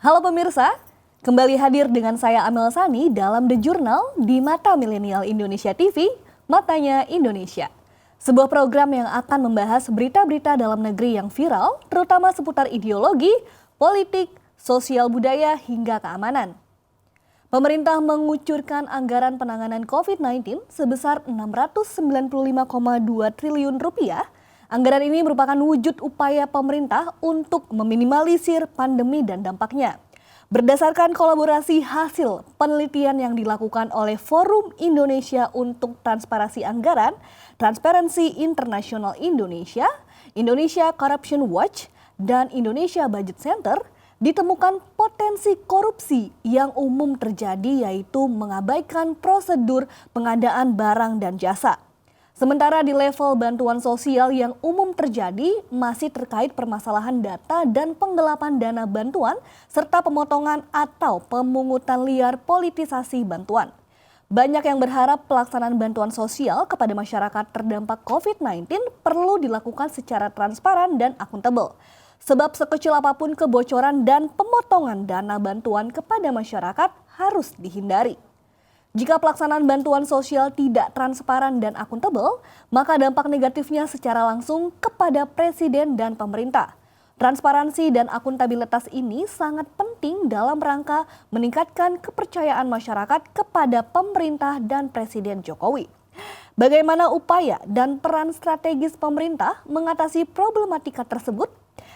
Halo pemirsa, kembali hadir dengan saya Amel Sani dalam The Journal di Mata Milenial Indonesia TV, Matanya Indonesia. Sebuah program yang akan membahas berita-berita dalam negeri yang viral, terutama seputar ideologi, politik, sosial budaya, hingga keamanan. Pemerintah mengucurkan anggaran penanganan COVID-19 sebesar 695,2 triliun rupiah. Anggaran ini merupakan wujud upaya pemerintah untuk meminimalisir pandemi dan dampaknya. Berdasarkan kolaborasi hasil penelitian yang dilakukan oleh Forum Indonesia untuk Transparansi Anggaran, Transparency International Indonesia, Indonesia Corruption Watch, dan Indonesia Budget Center, ditemukan potensi korupsi yang umum terjadi yaitu mengabaikan prosedur pengadaan barang dan jasa. Sementara di level bantuan sosial yang umum terjadi masih terkait permasalahan data dan penggelapan dana bantuan serta pemotongan atau pemungutan liar politisasi bantuan. Banyak yang berharap pelaksanaan bantuan sosial kepada masyarakat terdampak COVID-19 perlu dilakukan secara transparan dan akuntabel. Sebab sekecil apapun kebocoran dan pemotongan dana bantuan kepada masyarakat harus dihindari. Jika pelaksanaan bantuan sosial tidak transparan dan akuntabel, maka dampak negatifnya secara langsung kepada presiden dan pemerintah. Transparansi dan akuntabilitas ini sangat penting dalam rangka meningkatkan kepercayaan masyarakat kepada pemerintah dan Presiden Jokowi. Bagaimana upaya dan peran strategis pemerintah mengatasi problematika tersebut?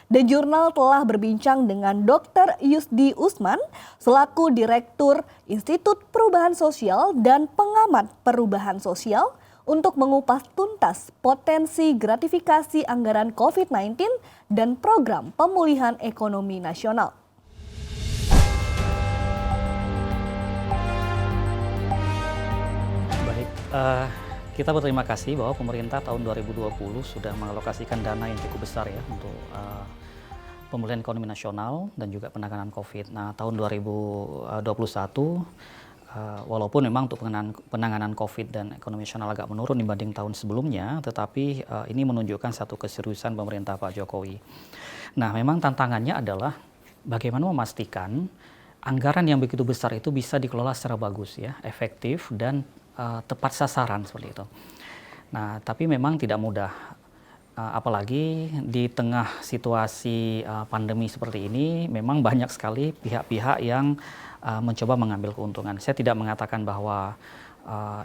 The Journal telah berbincang dengan Dr. Yusdi Usman selaku Direktur Institut Perubahan Sosial dan pengamat perubahan sosial untuk mengupas tuntas potensi gratifikasi anggaran COVID-19 dan program pemulihan ekonomi nasional. Baik, kita berterima kasih bahwa pemerintah tahun 2020 sudah mengalokasikan dana yang cukup besar ya untuk pemulihan ekonomi nasional dan juga penanganan COVID. Nah, tahun 2021 walaupun memang untuk penanganan COVID dan ekonomi nasional agak menurun dibanding tahun sebelumnya, tetapi ini menunjukkan satu keseriusan pemerintah Pak Jokowi. Nah, memang tantangannya adalah bagaimana memastikan anggaran yang begitu besar itu bisa dikelola secara bagus ya, efektif dan tepat sasaran seperti itu. Nah, tapi memang tidak mudah. Apalagi di tengah situasi pandemi seperti ini, memang banyak sekali pihak-pihak yang mencoba mengambil keuntungan. Saya tidak mengatakan bahwa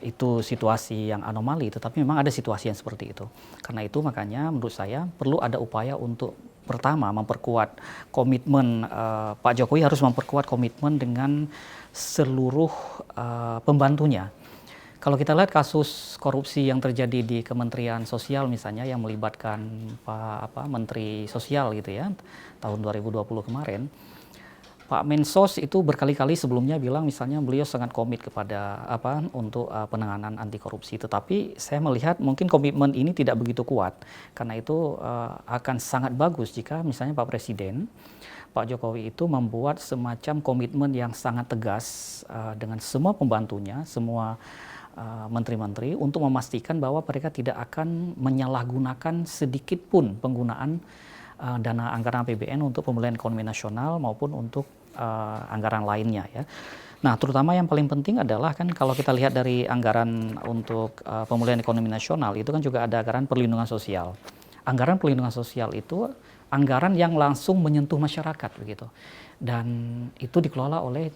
itu situasi yang anomali, tetapi memang ada situasi yang seperti itu. Karena itu makanya menurut saya perlu ada upaya untuk pertama memperkuat komitmen Pak Jokowi harus memperkuat komitmen dengan seluruh pembantunya. Kalau kita lihat kasus korupsi yang terjadi di Kementerian Sosial misalnya yang melibatkan Menteri Sosial gitu ya, tahun 2020 kemarin, Pak Mensos itu berkali-kali sebelumnya bilang misalnya beliau sangat komit kepada untuk penanganan anti korupsi. Tetapi saya melihat mungkin komitmen ini tidak begitu kuat. Karena itu akan sangat bagus jika misalnya Pak Presiden, Pak Jokowi itu membuat semacam komitmen yang sangat tegas dengan semua pembantunya, semua menteri-menteri untuk memastikan bahwa mereka tidak akan menyalahgunakan sedikit pun penggunaan dana anggaran APBN untuk pemulihan ekonomi nasional maupun untuk anggaran lainnya ya. Nah, terutama yang paling penting adalah kan kalau kita lihat dari anggaran untuk pemulihan ekonomi nasional itu kan juga ada anggaran perlindungan sosial. Anggaran perlindungan sosial itu anggaran yang langsung menyentuh masyarakat begitu. Dan itu dikelola oleh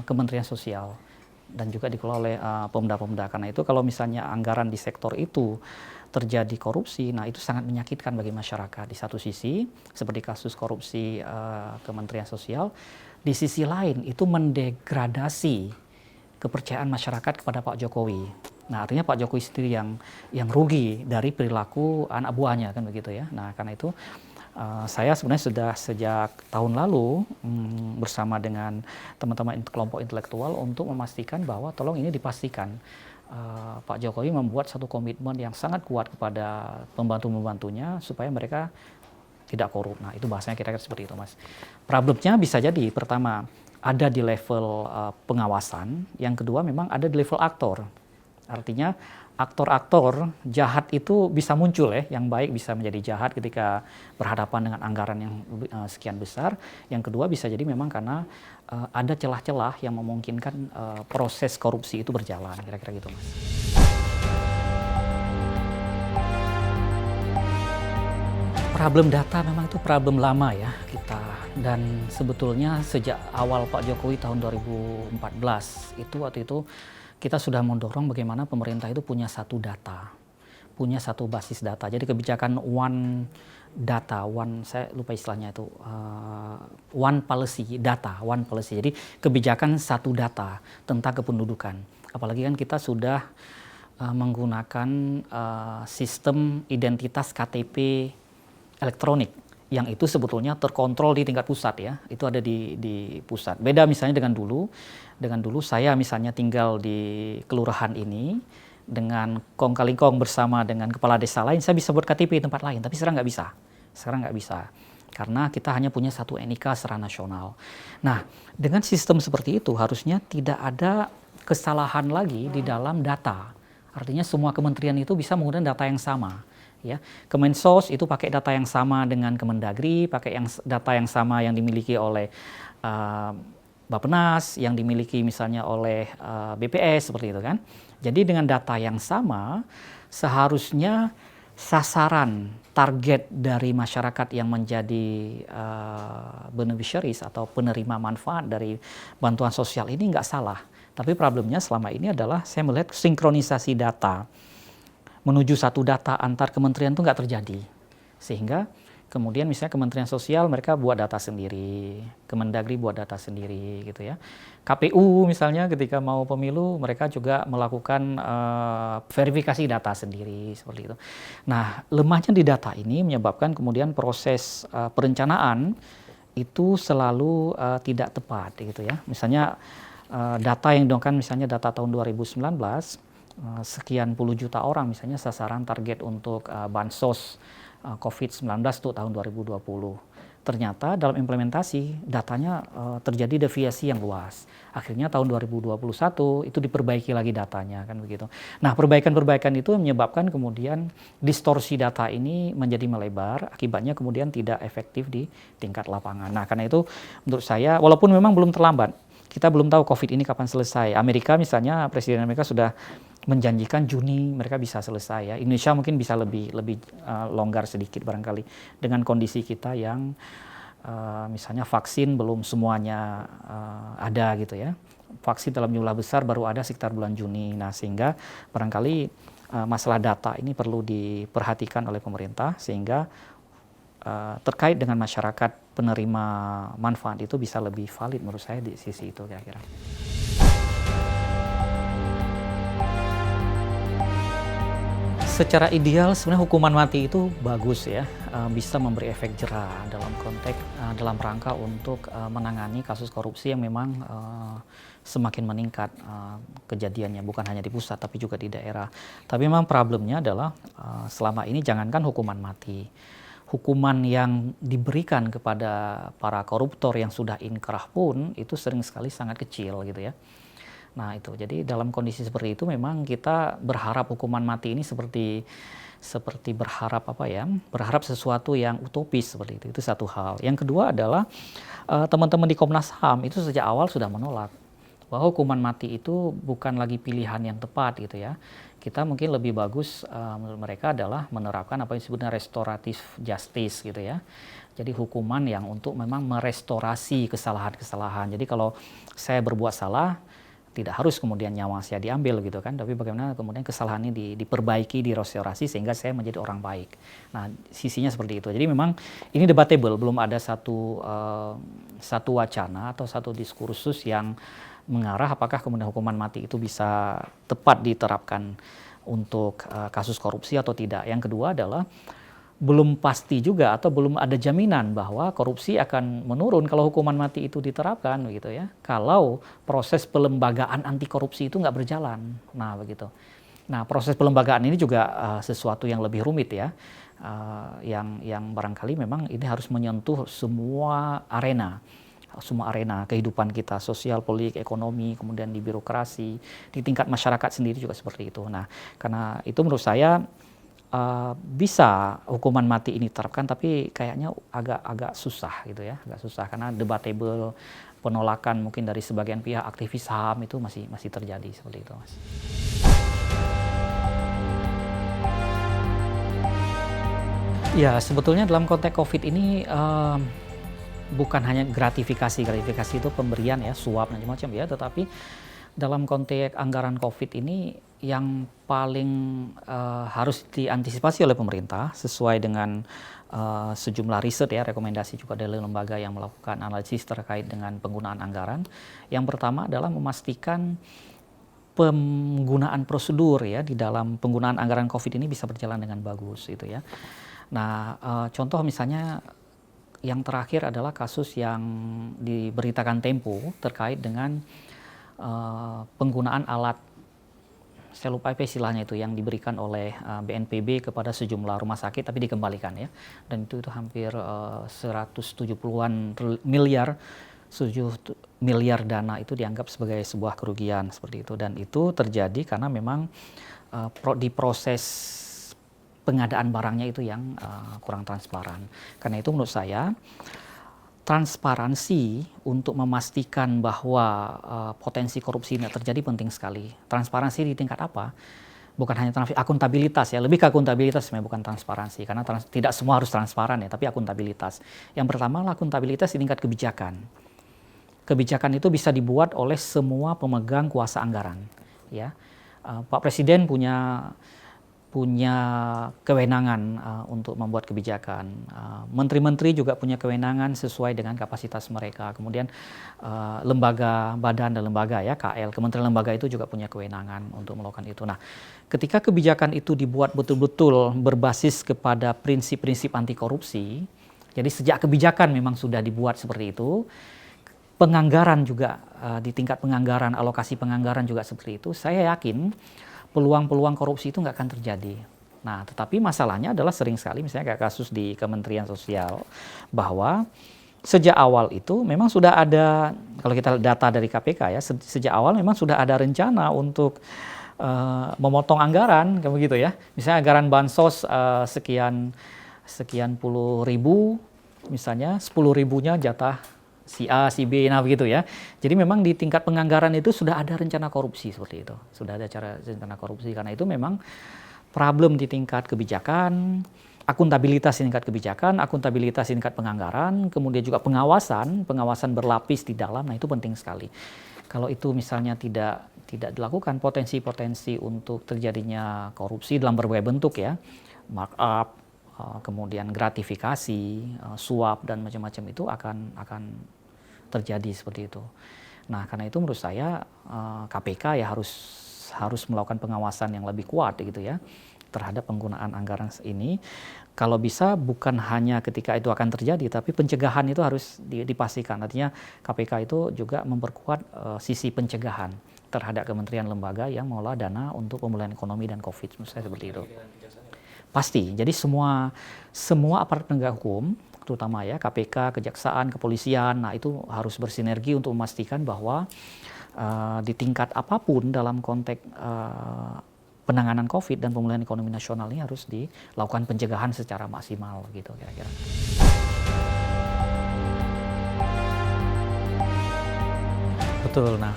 Kementerian Sosial dan juga dikelola oleh pemda-pemda. Karena itu kalau misalnya anggaran di sektor itu terjadi korupsi, nah itu sangat menyakitkan bagi masyarakat. Di satu sisi, seperti kasus korupsi Kementerian Sosial, di sisi lain itu mendegradasi kepercayaan masyarakat kepada Pak Jokowi. Nah, artinya Pak Jokowi sendiri yang rugi dari perilaku anak buahnya kan begitu ya. Nah, karena itu saya sebenarnya sudah sejak tahun lalu bersama dengan teman-teman kelompok intelektual untuk memastikan bahwa tolong ini dipastikan Pak Jokowi membuat satu komitmen yang sangat kuat kepada pembantu-pembantunya supaya mereka tidak korup. Nah, itu bahasanya kira-kira seperti itu, Mas. Problemnya bisa jadi pertama ada di level pengawasan, yang kedua memang ada di level aktor. Artinya aktor-aktor jahat itu bisa muncul ya, yang baik bisa menjadi jahat ketika berhadapan dengan anggaran yang sekian besar. Yang kedua bisa jadi memang karena ada celah-celah yang memungkinkan proses korupsi itu berjalan, kira-kira gitu Mas. Problem data memang itu problem lama ya kita, dan sebetulnya sejak awal Pak Jokowi tahun 2014 itu waktu itu kita sudah mendorong bagaimana pemerintah itu punya satu data, punya satu basis data. Jadi kebijakan one data, saya lupa istilahnya itu, one policy data, one policy. Jadi kebijakan satu data tentang kependudukan. Apalagi kan kita sudah menggunakan sistem identitas KTP elektronik yang itu sebetulnya terkontrol di tingkat pusat ya, itu ada di pusat. Beda misalnya dengan dulu saya misalnya tinggal di kelurahan ini dengan kong kali kong bersama dengan kepala desa lain, saya bisa buat KTP di tempat lain, tapi sekarang nggak bisa karena kita hanya punya satu NIK secara nasional. Nah, dengan sistem seperti itu harusnya tidak ada kesalahan lagi di dalam data. Artinya semua kementerian itu bisa menggunakan data yang sama. Ya, Kemensos itu pakai data yang sama dengan Kemendagri, pakai data yang sama yang dimiliki oleh Bappenas, yang dimiliki misalnya oleh BPS seperti itu kan. Jadi dengan data yang sama seharusnya sasaran target dari masyarakat yang menjadi beneficiaries atau penerima manfaat dari bantuan sosial ini nggak salah. Tapi problemnya selama ini adalah saya melihat sinkronisasi data menuju satu data antar kementerian itu nggak terjadi. Sehingga kemudian misalnya Kementerian Sosial mereka buat data sendiri, Kemendagri buat data sendiri gitu ya. KPU misalnya ketika mau pemilu mereka juga melakukan verifikasi data sendiri seperti itu. Nah, lemahnya di data ini menyebabkan kemudian proses perencanaan itu selalu tidak tepat gitu ya. Misalnya data yang didongkan misalnya data tahun 2019 sekian puluh juta orang misalnya sasaran target untuk bansos COVID-19 itu tahun 2020. Ternyata dalam implementasi datanya terjadi deviasi yang luas. Akhirnya tahun 2021 itu diperbaiki lagi datanya kan begitu. Nah, perbaikan-perbaikan itu menyebabkan kemudian distorsi data ini menjadi melebar, akibatnya kemudian tidak efektif di tingkat lapangan. Nah, karena itu menurut saya walaupun memang belum terlambat, kita belum tahu COVID ini kapan selesai. Amerika misalnya, Presiden Amerika sudah menjanjikan Juni mereka bisa selesai ya. Indonesia mungkin bisa lebih longgar sedikit barangkali dengan kondisi kita yang misalnya vaksin belum semuanya ada gitu ya. Vaksin dalam jumlah besar baru ada sekitar bulan Juni. Nah, sehingga barangkali masalah data ini perlu diperhatikan oleh pemerintah sehingga terkait dengan masyarakat penerima manfaat itu bisa lebih valid menurut saya di sisi itu kira-kira. Secara ideal sebenarnya hukuman mati itu bagus ya, bisa memberi efek jera dalam konteks dalam rangka untuk menangani kasus korupsi yang memang semakin meningkat kejadiannya bukan hanya di pusat tapi juga di daerah. Tapi memang problemnya adalah selama ini jangankan hukuman mati, hukuman yang diberikan kepada para koruptor yang sudah inkrah pun itu sering sekali sangat kecil gitu ya. Nah itu, jadi dalam kondisi seperti itu memang kita berharap hukuman mati ini seperti berharap berharap sesuatu yang utopis seperti itu satu hal. Yang kedua adalah teman-teman di Komnas HAM itu sejak awal sudah menolak bahwa hukuman mati itu bukan lagi pilihan yang tepat gitu ya. Kita mungkin lebih bagus menurut mereka adalah menerapkan apa yang disebutnya restoratif justice gitu ya. Jadi hukuman yang untuk memang merestorasi kesalahan-kesalahan. Jadi kalau saya berbuat salah, tidak harus kemudian nyawa saya diambil gitu kan, tapi bagaimana kemudian kesalahan ini diperbaiki, direstorasi sehingga saya menjadi orang baik. Nah, sisinya seperti itu. Jadi memang ini debatable, belum ada satu wacana atau satu diskursus yang mengarah apakah kemudian hukuman mati itu bisa tepat diterapkan untuk kasus korupsi atau tidak. Yang kedua adalah belum pasti juga atau belum ada jaminan bahwa korupsi akan menurun kalau hukuman mati itu diterapkan begitu ya. Kalau proses pelembagaan anti korupsi itu nggak berjalan. Nah begitu. Nah proses pelembagaan ini juga sesuatu yang lebih rumit ya. Yang barangkali memang ini harus menyentuh semua arena. semua arena kehidupan kita, sosial, politik, ekonomi, kemudian di birokrasi, di tingkat masyarakat sendiri juga seperti itu. Nah, karena itu menurut saya bisa hukuman mati ini diterapkan, tapi kayaknya agak susah gitu ya, agak susah karena debatable, penolakan mungkin dari sebagian pihak, aktivis HAM itu masih terjadi seperti itu, Mas. Ya, sebetulnya dalam konteks COVID ini bukan hanya gratifikasi itu pemberian ya, suap macam-macam ya, tetapi dalam konteks anggaran COVID ini yang paling harus diantisipasi oleh pemerintah sesuai dengan sejumlah riset ya, rekomendasi juga dari lembaga yang melakukan analisis terkait dengan penggunaan anggaran. Yang pertama adalah memastikan penggunaan prosedur ya di dalam penggunaan anggaran COVID ini bisa berjalan dengan bagus gitu ya. Nah, contoh misalnya yang terakhir adalah kasus yang diberitakan Tempo terkait dengan penggunaan alat, saya lupa apa istilahnya itu, yang diberikan oleh BNPB kepada sejumlah rumah sakit tapi dikembalikan ya, dan itu hampir 170-an miliar, 7 miliar dana itu dianggap sebagai sebuah kerugian seperti itu, dan itu terjadi karena memang di proses pengadaan barangnya itu yang kurang transparan. Karena itu menurut saya transparansi untuk memastikan bahwa potensi korupsi tidak terjadi penting sekali. Transparansi di tingkat apa? Bukan hanya akuntabilitas ya, lebih ke akuntabilitas sebenarnya, bukan transparansi. Karena tidak semua harus transparan ya, tapi akuntabilitas. Yang pertama adalah akuntabilitas di tingkat kebijakan. Kebijakan itu bisa dibuat oleh semua pemegang kuasa anggaran. Ya, Pak Presiden punya kewenangan untuk membuat kebijakan. Menteri-menteri juga punya kewenangan sesuai dengan kapasitas mereka. Kemudian lembaga, badan dan lembaga ya, KL, kementerian lembaga itu juga punya kewenangan untuk melakukan itu. Nah, ketika kebijakan itu dibuat betul-betul berbasis kepada prinsip-prinsip anti korupsi, jadi sejak kebijakan memang sudah dibuat seperti itu, penganggaran juga di tingkat penganggaran, alokasi penganggaran juga seperti itu, saya yakin peluang-peluang korupsi itu nggak akan terjadi. Nah, tetapi masalahnya adalah sering sekali misalnya kayak kasus di Kementerian Sosial, bahwa sejak awal itu memang sudah ada, kalau kita data dari KPK ya, sejak awal memang sudah ada rencana untuk memotong anggaran, kayak begitu ya. Misalnya anggaran bansos sekian puluh ribu, misalnya 10.000-nya jatah si A, si B, nah begitu ya. Jadi memang di tingkat penganggaran itu sudah ada rencana korupsi seperti itu. Sudah ada rencana korupsi, karena itu memang problem di tingkat kebijakan, akuntabilitas di tingkat kebijakan, akuntabilitas di tingkat penganggaran, kemudian juga pengawasan berlapis di dalam, nah itu penting sekali. Kalau itu misalnya tidak dilakukan, potensi-potensi untuk terjadinya korupsi dalam berbagai bentuk ya, markup, kemudian gratifikasi, suap dan macam-macam itu akan terjadi seperti itu. Nah, karena itu menurut saya KPK ya harus melakukan pengawasan yang lebih kuat gitu ya terhadap penggunaan anggaran ini. Kalau bisa bukan hanya ketika itu akan terjadi, tapi pencegahan itu harus dipastikan. Artinya KPK itu juga memperkuat sisi pencegahan terhadap kementerian lembaga yang mengelola dana untuk pemulihan ekonomi dan COVID, menurut saya seperti itu. Pasti. Jadi semua aparat penegak hukum, terutama ya KPK, Kejaksaan, Kepolisian, nah itu harus bersinergi untuk memastikan bahwa di tingkat apapun dalam konteks penanganan COVID dan pemulihan ekonomi nasional ini harus dilakukan pencegahan secara maksimal gitu kira-kira. Betul. Nah,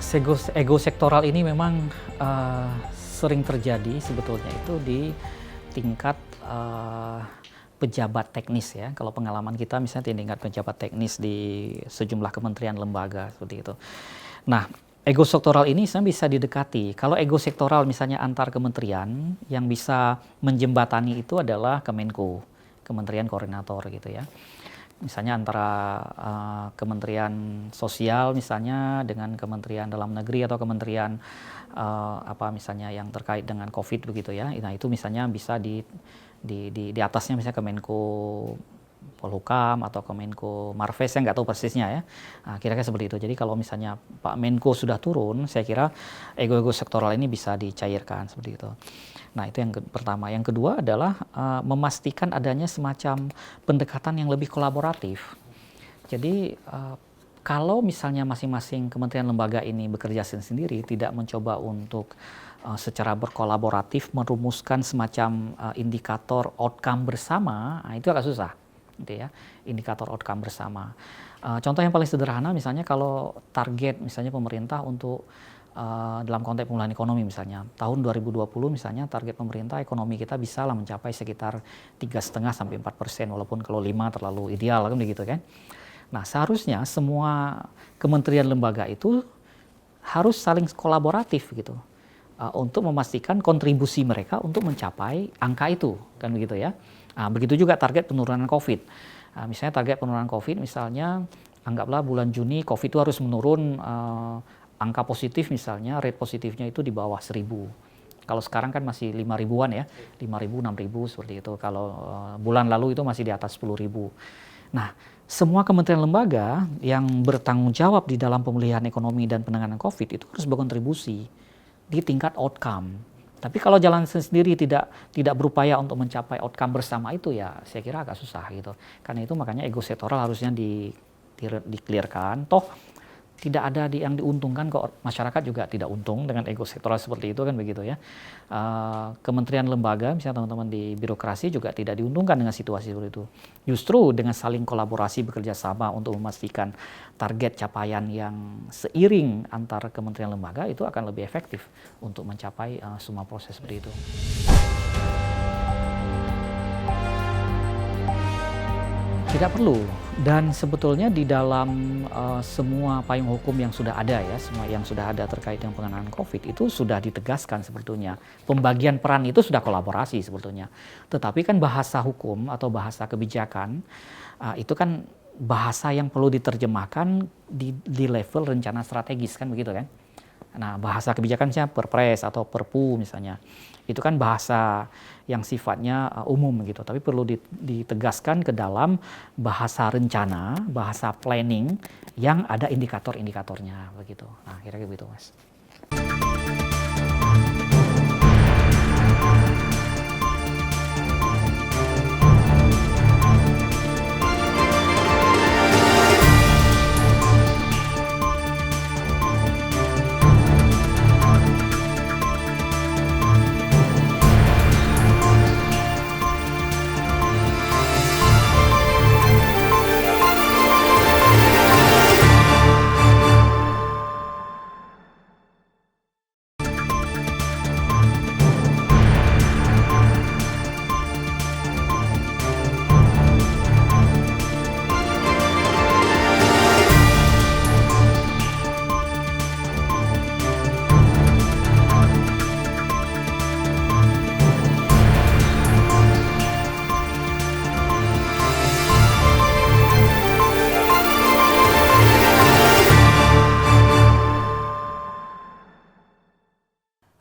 ego sektoral ini memang sering terjadi sebetulnya itu di tingkat pejabat teknis ya. Kalau pengalaman kita misalnya di tingkat pejabat teknis di sejumlah kementerian lembaga seperti itu. Nah, ego sektoral ini sebenarnya bisa didekati. Kalau ego sektoral misalnya antar kementerian, yang bisa menjembatani itu adalah Kemenko, Kementerian Koordinator gitu ya. Misalnya antara Kementerian Sosial misalnya dengan Kementerian Dalam Negeri atau Kementerian misalnya yang terkait dengan COVID begitu ya. Nah, itu misalnya bisa di atasnya misalnya Kemenko Polhukam atau Kemenko Marves, saya nggak tahu persisnya ya. Nah, kira-kira seperti itu. Jadi kalau misalnya Pak Menko sudah turun, saya kira ego-ego sektoral ini bisa dicairkan seperti itu. Nah, itu yang pertama. Yang kedua adalah memastikan adanya semacam pendekatan yang lebih kolaboratif. Jadi kalau misalnya masing-masing kementerian lembaga ini bekerja sendiri, tidak mencoba untuk secara berkolaboratif merumuskan semacam indikator outcome bersama, nah itu agak susah, gitu ya, indikator outcome bersama. Contoh yang paling sederhana misalnya kalau target misalnya pemerintah untuk dalam konteks pemulihan ekonomi misalnya, tahun 2020 misalnya target pemerintah ekonomi kita bisa lah mencapai sekitar 3,5-4%, walaupun kalau 5 terlalu ideal kan begitu kan. Nah seharusnya semua kementerian lembaga itu harus saling kolaboratif gitu untuk memastikan kontribusi mereka untuk mencapai angka itu kan begitu ya. Nah, begitu juga target penurunan COVID. Misalnya target penurunan COVID misalnya anggaplah bulan Juni COVID itu harus menurun angka positif misalnya rate positifnya itu di bawah 1.000. Kalau sekarang kan masih 5 ribuan ya, 5.000, 6.000 seperti itu. Kalau bulan lalu itu masih di atas 10.000. Nah, semua kementerian lembaga yang bertanggung jawab di dalam pemulihan ekonomi dan penanganan COVID itu harus berkontribusi di tingkat outcome. Tapi kalau jalan sendiri tidak berupaya untuk mencapai outcome bersama itu ya saya kira agak susah gitu. Karena itu makanya ego sektoral harusnya di-clearkan. Toh tidak ada yang diuntungkan kok, masyarakat juga tidak untung dengan ego sektoral seperti itu kan begitu ya. Kementerian lembaga misalnya teman-teman di birokrasi juga tidak diuntungkan dengan situasi seperti itu. Justru dengan saling kolaborasi bekerja sama untuk memastikan target capaian yang seiring antar kementerian lembaga itu akan lebih efektif untuk mencapai semua proses seperti itu. Tidak perlu, dan sebetulnya di dalam semua payung hukum yang sudah ada ya, semua yang sudah ada terkait dengan penanganan COVID itu sudah ditegaskan sebetulnya. Pembagian peran itu sudah kolaborasi sebetulnya. Tetapi kan bahasa hukum atau bahasa kebijakan itu kan bahasa yang perlu diterjemahkan di level rencana strategis kan begitu kan. Nah bahasa kebijakan misalnya perpres atau perpu misalnya, itu kan bahasa yang sifatnya umum gitu, tapi perlu ditegaskan ke dalam bahasa rencana, bahasa planning yang ada indikator-indikatornya begitu. Nah kira-kira begitu Mas.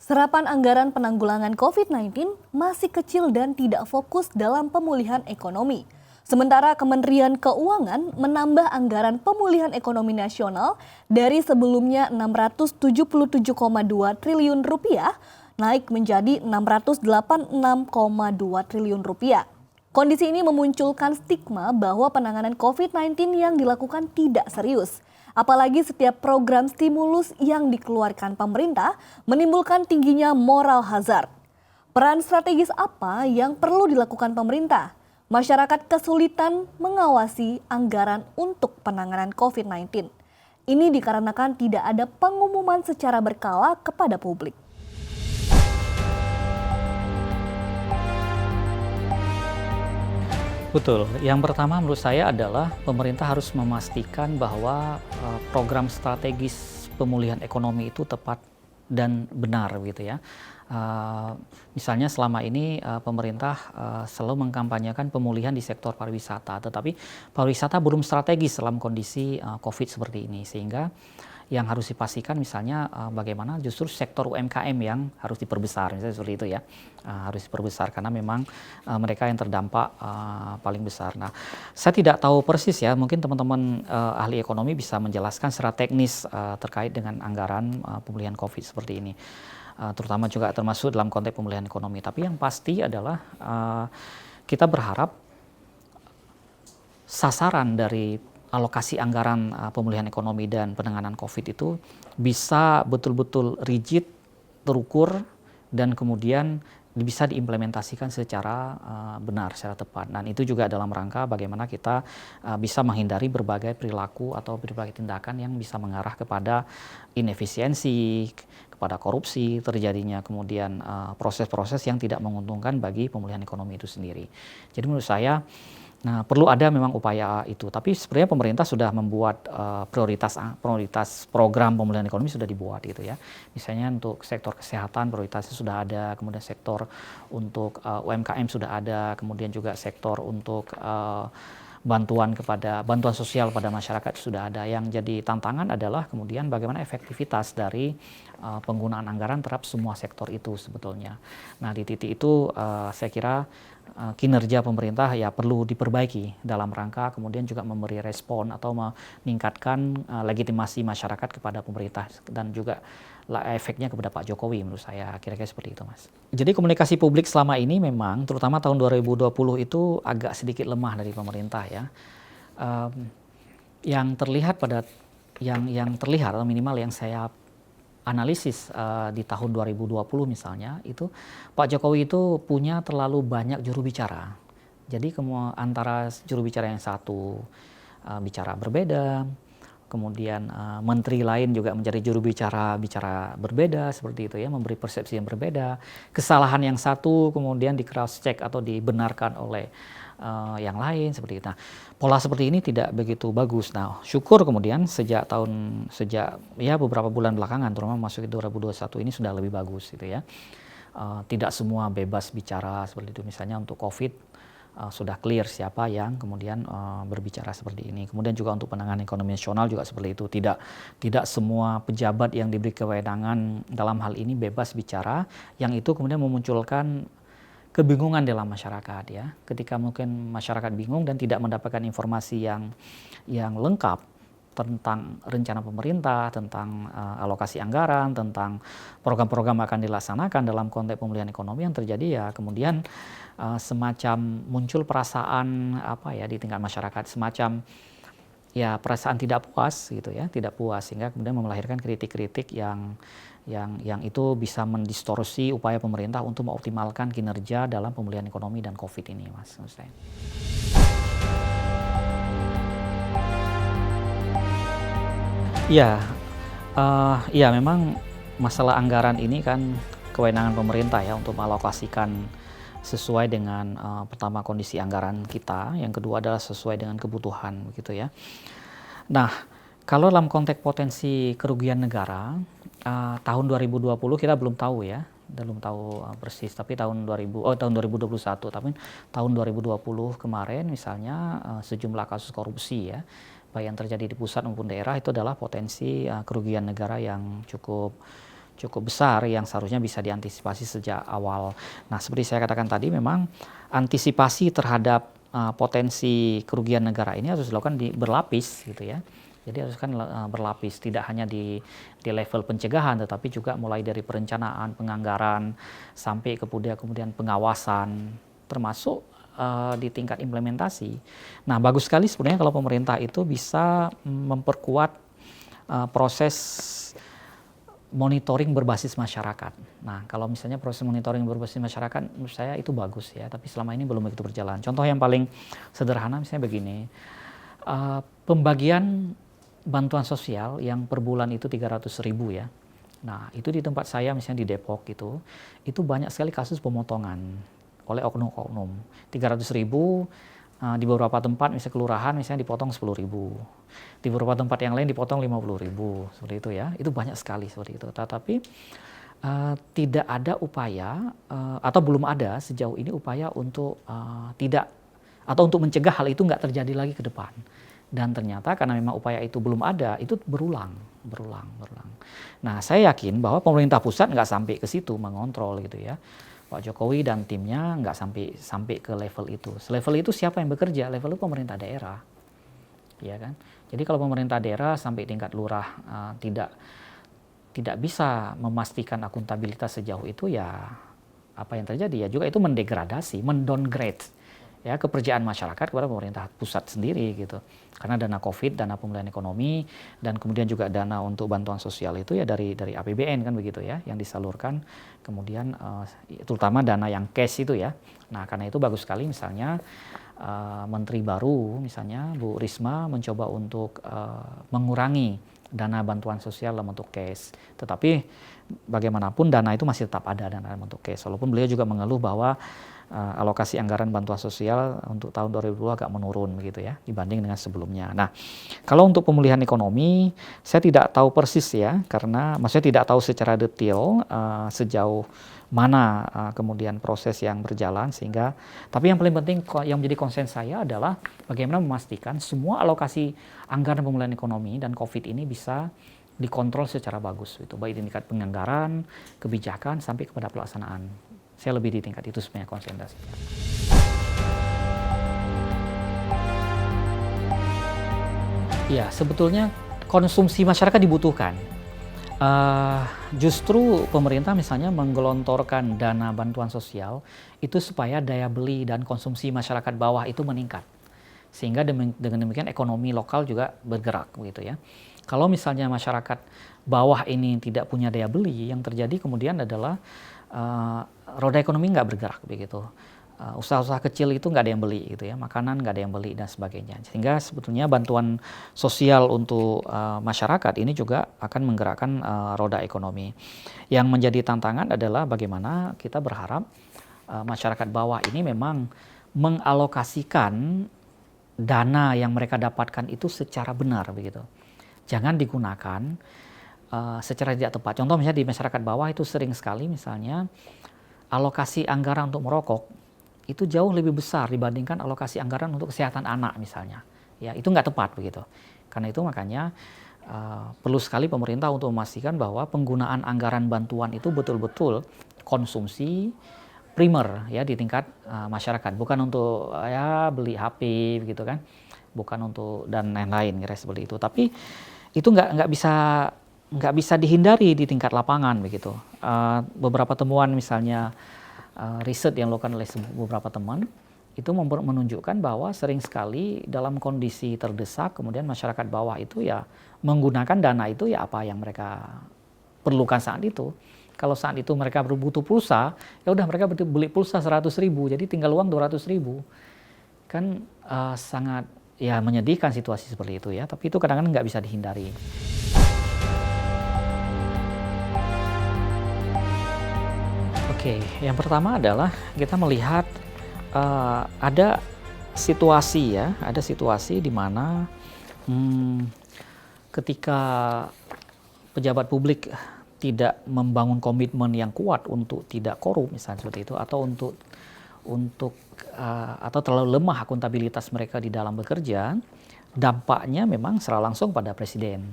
Serapan anggaran penanggulangan COVID-19 masih kecil dan tidak fokus dalam pemulihan ekonomi. Sementara Kementerian Keuangan menambah anggaran pemulihan ekonomi nasional dari sebelumnya 677,2 triliun rupiah naik menjadi 686,2 triliun rupiah. Kondisi ini memunculkan stigma bahwa penanganan COVID-19 yang dilakukan tidak serius. Apalagi setiap program stimulus yang dikeluarkan pemerintah menimbulkan tingginya moral hazard. Peran strategis apa yang perlu dilakukan pemerintah? Masyarakat kesulitan mengawasi anggaran untuk penanganan COVID-19. Ini dikarenakan tidak ada pengumuman secara berkala kepada publik. Betul. Yang pertama menurut saya adalah pemerintah harus memastikan bahwa program strategis pemulihan ekonomi itu tepat dan benar gitu ya. Misalnya selama ini pemerintah selalu mengkampanyekan pemulihan di sektor pariwisata, tetapi pariwisata belum strategis dalam kondisi COVID seperti ini, sehingga yang harus dipastikan misalnya bagaimana justru sektor UMKM yang harus diperbesar, misalnya seperti itu ya, harus diperbesar karena memang mereka yang terdampak paling besar. Nah, saya tidak tahu persis ya, mungkin teman-teman ahli ekonomi bisa menjelaskan secara teknis terkait dengan anggaran pemulihan COVID seperti ini, terutama juga termasuk dalam konteks pemulihan ekonomi. Tapi yang pasti adalah kita berharap sasaran dari alokasi anggaran pemulihan ekonomi dan penanganan COVID itu bisa betul-betul rigid, terukur, dan kemudian bisa diimplementasikan secara benar, secara tepat. Dan itu juga dalam rangka bagaimana kita bisa menghindari berbagai perilaku atau berbagai tindakan yang bisa mengarah kepada inefisiensi, kepada korupsi terjadinya, kemudian proses-proses yang tidak menguntungkan bagi pemulihan ekonomi itu sendiri. Jadi menurut saya, nah, perlu ada memang upaya itu. Tapi sebenarnya pemerintah sudah membuat prioritas program pemulihan ekonomi sudah dibuat gitu ya. Misalnya untuk sektor kesehatan prioritasnya sudah ada, kemudian sektor untuk UMKM sudah ada, kemudian juga sektor untuk bantuan sosial pada masyarakat sudah ada. Yang jadi tantangan adalah kemudian bagaimana efektivitas dari penggunaan anggaran terhadap semua sektor itu sebetulnya. Nah, di titik itu saya kira kinerja pemerintah ya perlu diperbaiki dalam rangka kemudian juga memberi respon atau meningkatkan legitimasi masyarakat kepada pemerintah dan juga efeknya kepada Pak Jokowi menurut saya kira-kira seperti itu, Mas. Jadi komunikasi publik selama ini memang terutama tahun 2020 itu agak sedikit lemah dari pemerintah ya. Yang terlihat atau minimal yang saya analisis di tahun 2020 misalnya itu Pak Jokowi itu punya terlalu banyak juru bicara. Jadi antara juru bicara yang satu bicara berbeda, kemudian menteri lain juga menjadi juru bicara berbeda seperti itu ya, memberi persepsi yang berbeda. Kesalahan yang satu kemudian di cross check atau dibenarkan oleh yang lain seperti itu. Nah, pola seperti ini tidak begitu bagus. Nah, syukur kemudian sejak ya beberapa bulan belakangan, terutama masuk ke 2021 ini sudah lebih bagus gitu ya. Tidak semua bebas bicara seperti itu. Misalnya untuk COVID sudah clear siapa yang kemudian berbicara seperti ini. Kemudian juga untuk penanganan ekonomi nasional juga seperti itu. Tidak semua pejabat yang diberi kewenangan dalam hal ini bebas bicara, yang itu kemudian memunculkan kebingungan dalam masyarakat ya. Ketika mungkin masyarakat bingung dan tidak mendapatkan informasi yang lengkap tentang rencana pemerintah, tentang alokasi anggaran, tentang program-program akan dilaksanakan dalam konteks pemulihan ekonomi, yang terjadi ya kemudian semacam muncul perasaan di tingkat masyarakat, semacam ya perasaan tidak puas gitu ya, tidak puas, sehingga kemudian melahirkan kritik-kritik yang itu bisa mendistorsi upaya pemerintah untuk mengoptimalkan kinerja dalam pemulihan ekonomi dan COVID ini, Mas. Ya, memang masalah anggaran ini kan kewenangan pemerintah ya untuk mengalokasikan sesuai dengan pertama kondisi anggaran kita, yang kedua adalah sesuai dengan kebutuhan begitu ya. Nah, kalau dalam konteks potensi kerugian negara, tahun 2020 kita belum tahu ya, belum tahu persis, tapi tahun 2021, tapi tahun 2020 kemarin misalnya sejumlah kasus korupsi ya, baik yang terjadi di pusat maupun daerah, itu adalah potensi kerugian negara yang cukup besar yang seharusnya bisa diantisipasi sejak awal. Nah, seperti saya katakan tadi, memang antisipasi terhadap potensi kerugian negara ini harus dilakukan berlapis gitu ya. Jadi harus kan berlapis, tidak hanya di level pencegahan, tetapi juga mulai dari perencanaan, penganggaran, sampai kemudian pengawasan, termasuk di tingkat implementasi. Nah, bagus sekali sebenarnya kalau pemerintah itu bisa memperkuat proses monitoring berbasis masyarakat. Nah, kalau misalnya proses monitoring berbasis masyarakat, menurut saya itu bagus ya, tapi selama ini belum begitu berjalan. Contoh yang paling sederhana misalnya begini, pembagian bantuan sosial yang per bulan itu 300.000 ya. Nah, itu di tempat saya misalnya di Depok itu banyak sekali kasus pemotongan oleh oknum-oknum. 300.000 di beberapa tempat misalnya kelurahan misalnya dipotong 10.000. Di beberapa tempat yang lain dipotong 50.000 seperti itu ya. Itu banyak sekali seperti itu. Tetapi tidak ada upaya atau belum ada sejauh ini upaya untuk untuk mencegah hal itu nggak terjadi lagi ke depan. Dan ternyata karena memang upaya itu belum ada, itu berulang. Nah, saya yakin bahwa pemerintah pusat nggak sampai ke situ mengontrol gitu ya. Pak Jokowi dan timnya nggak sampai ke level itu. Level itu siapa yang bekerja? Level itu pemerintah daerah, ya kan? Jadi kalau pemerintah daerah sampai tingkat lurah tidak bisa memastikan akuntabilitas sejauh itu, ya apa yang terjadi ya juga itu mendegradasi, mendowngrade ya kepercayaan masyarakat kepada pemerintah pusat sendiri gitu. Karena dana COVID, dana pemulihan ekonomi, dan kemudian juga dana untuk bantuan sosial itu ya dari APBN kan begitu ya, yang disalurkan. Kemudian terutama dana yang cash itu ya. Nah karena itu bagus sekali misalnya Menteri baru misalnya Bu Risma mencoba untuk mengurangi dana bantuan sosial dalam bentuk cash. Tetapi bagaimanapun dana itu masih tetap ada dana dalam bentuk cash. Walaupun beliau juga mengeluh bahwa alokasi anggaran bantuan sosial untuk tahun 2020 agak menurun begitu ya dibanding dengan sebelumnya. Nah, kalau untuk pemulihan ekonomi saya tidak tahu persis ya, karena maksudnya tidak tahu secara detail sejauh mana kemudian proses yang berjalan, sehingga tapi yang paling penting yang menjadi konsen saya adalah bagaimana memastikan semua alokasi anggaran pemulihan ekonomi dan COVID ini bisa dikontrol secara bagus gitu, baik di tingkat penganggaran, kebijakan sampai kepada pelaksanaan. Saya lebih di tingkat itu sebenarnya konsentrasinya. Ya, sebetulnya konsumsi masyarakat dibutuhkan. Justru pemerintah misalnya menggelontorkan dana bantuan sosial itu supaya daya beli dan konsumsi masyarakat bawah itu meningkat. Sehingga dengan demikian ekonomi lokal juga bergerak begitu ya. Kalau misalnya masyarakat bawah ini tidak punya daya beli, yang terjadi kemudian adalah roda ekonomi nggak bergerak begitu. Usaha-usaha kecil itu nggak ada yang beli gitu ya, makanan nggak ada yang beli dan sebagainya. Sehingga sebetulnya bantuan sosial untuk masyarakat ini juga akan menggerakkan roda ekonomi. Yang menjadi tantangan adalah bagaimana kita berharap masyarakat bawah ini memang mengalokasikan dana yang mereka dapatkan itu secara benar begitu. Jangan digunakan secara tidak tepat. Contoh misalnya di masyarakat bawah itu sering sekali misalnya alokasi anggaran untuk merokok itu jauh lebih besar dibandingkan alokasi anggaran untuk kesehatan anak misalnya. Ya, itu nggak tepat begitu. Karena itu makanya perlu sekali pemerintah untuk memastikan bahwa penggunaan anggaran bantuan itu betul-betul konsumsi primer ya di tingkat masyarakat, bukan untuk ya beli HP begitu kan, bukan untuk dan lain-lain kira seperti itu. Tapi itu nggak bisa dihindari di tingkat lapangan begitu. Beberapa temuan misalnya riset yang dilakukan oleh beberapa teman itu menunjukkan bahwa sering sekali dalam kondisi terdesak kemudian masyarakat bawah itu ya menggunakan dana itu ya apa yang mereka perlukan saat itu. Kalau saat itu mereka butuh pulsa, ya udah mereka beli pulsa 100.000, jadi tinggal uang 200.000. Kan sangat ya menyedihkan situasi seperti itu ya, tapi itu kadang-kadang nggak bisa dihindari. Oke, yang pertama adalah kita melihat ada situasi di mana ketika pejabat publik tidak membangun komitmen yang kuat untuk tidak korup misalnya seperti itu, atau atau terlalu lemah akuntabilitas mereka di dalam bekerja, dampaknya memang secara langsung pada presiden.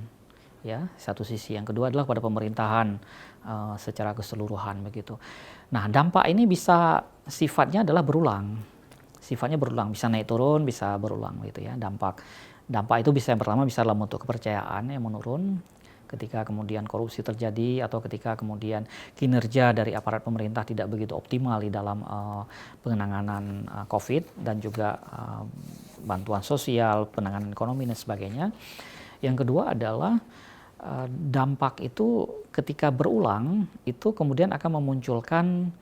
Ya, satu sisi. Yang kedua adalah pada pemerintahan secara keseluruhan begitu. Nah, dampak ini bisa sifatnya adalah berulang. Sifatnya berulang, bisa naik turun, bisa berulang gitu ya. Dampak itu bisa yang pertama bisa dalam bentuk kepercayaan yang menurun ketika kemudian korupsi terjadi atau ketika kemudian kinerja dari aparat pemerintah tidak begitu optimal di dalam penanganan COVID dan juga bantuan sosial, penanganan ekonomi dan sebagainya. Yang kedua adalah dampak itu ketika berulang itu kemudian akan memunculkan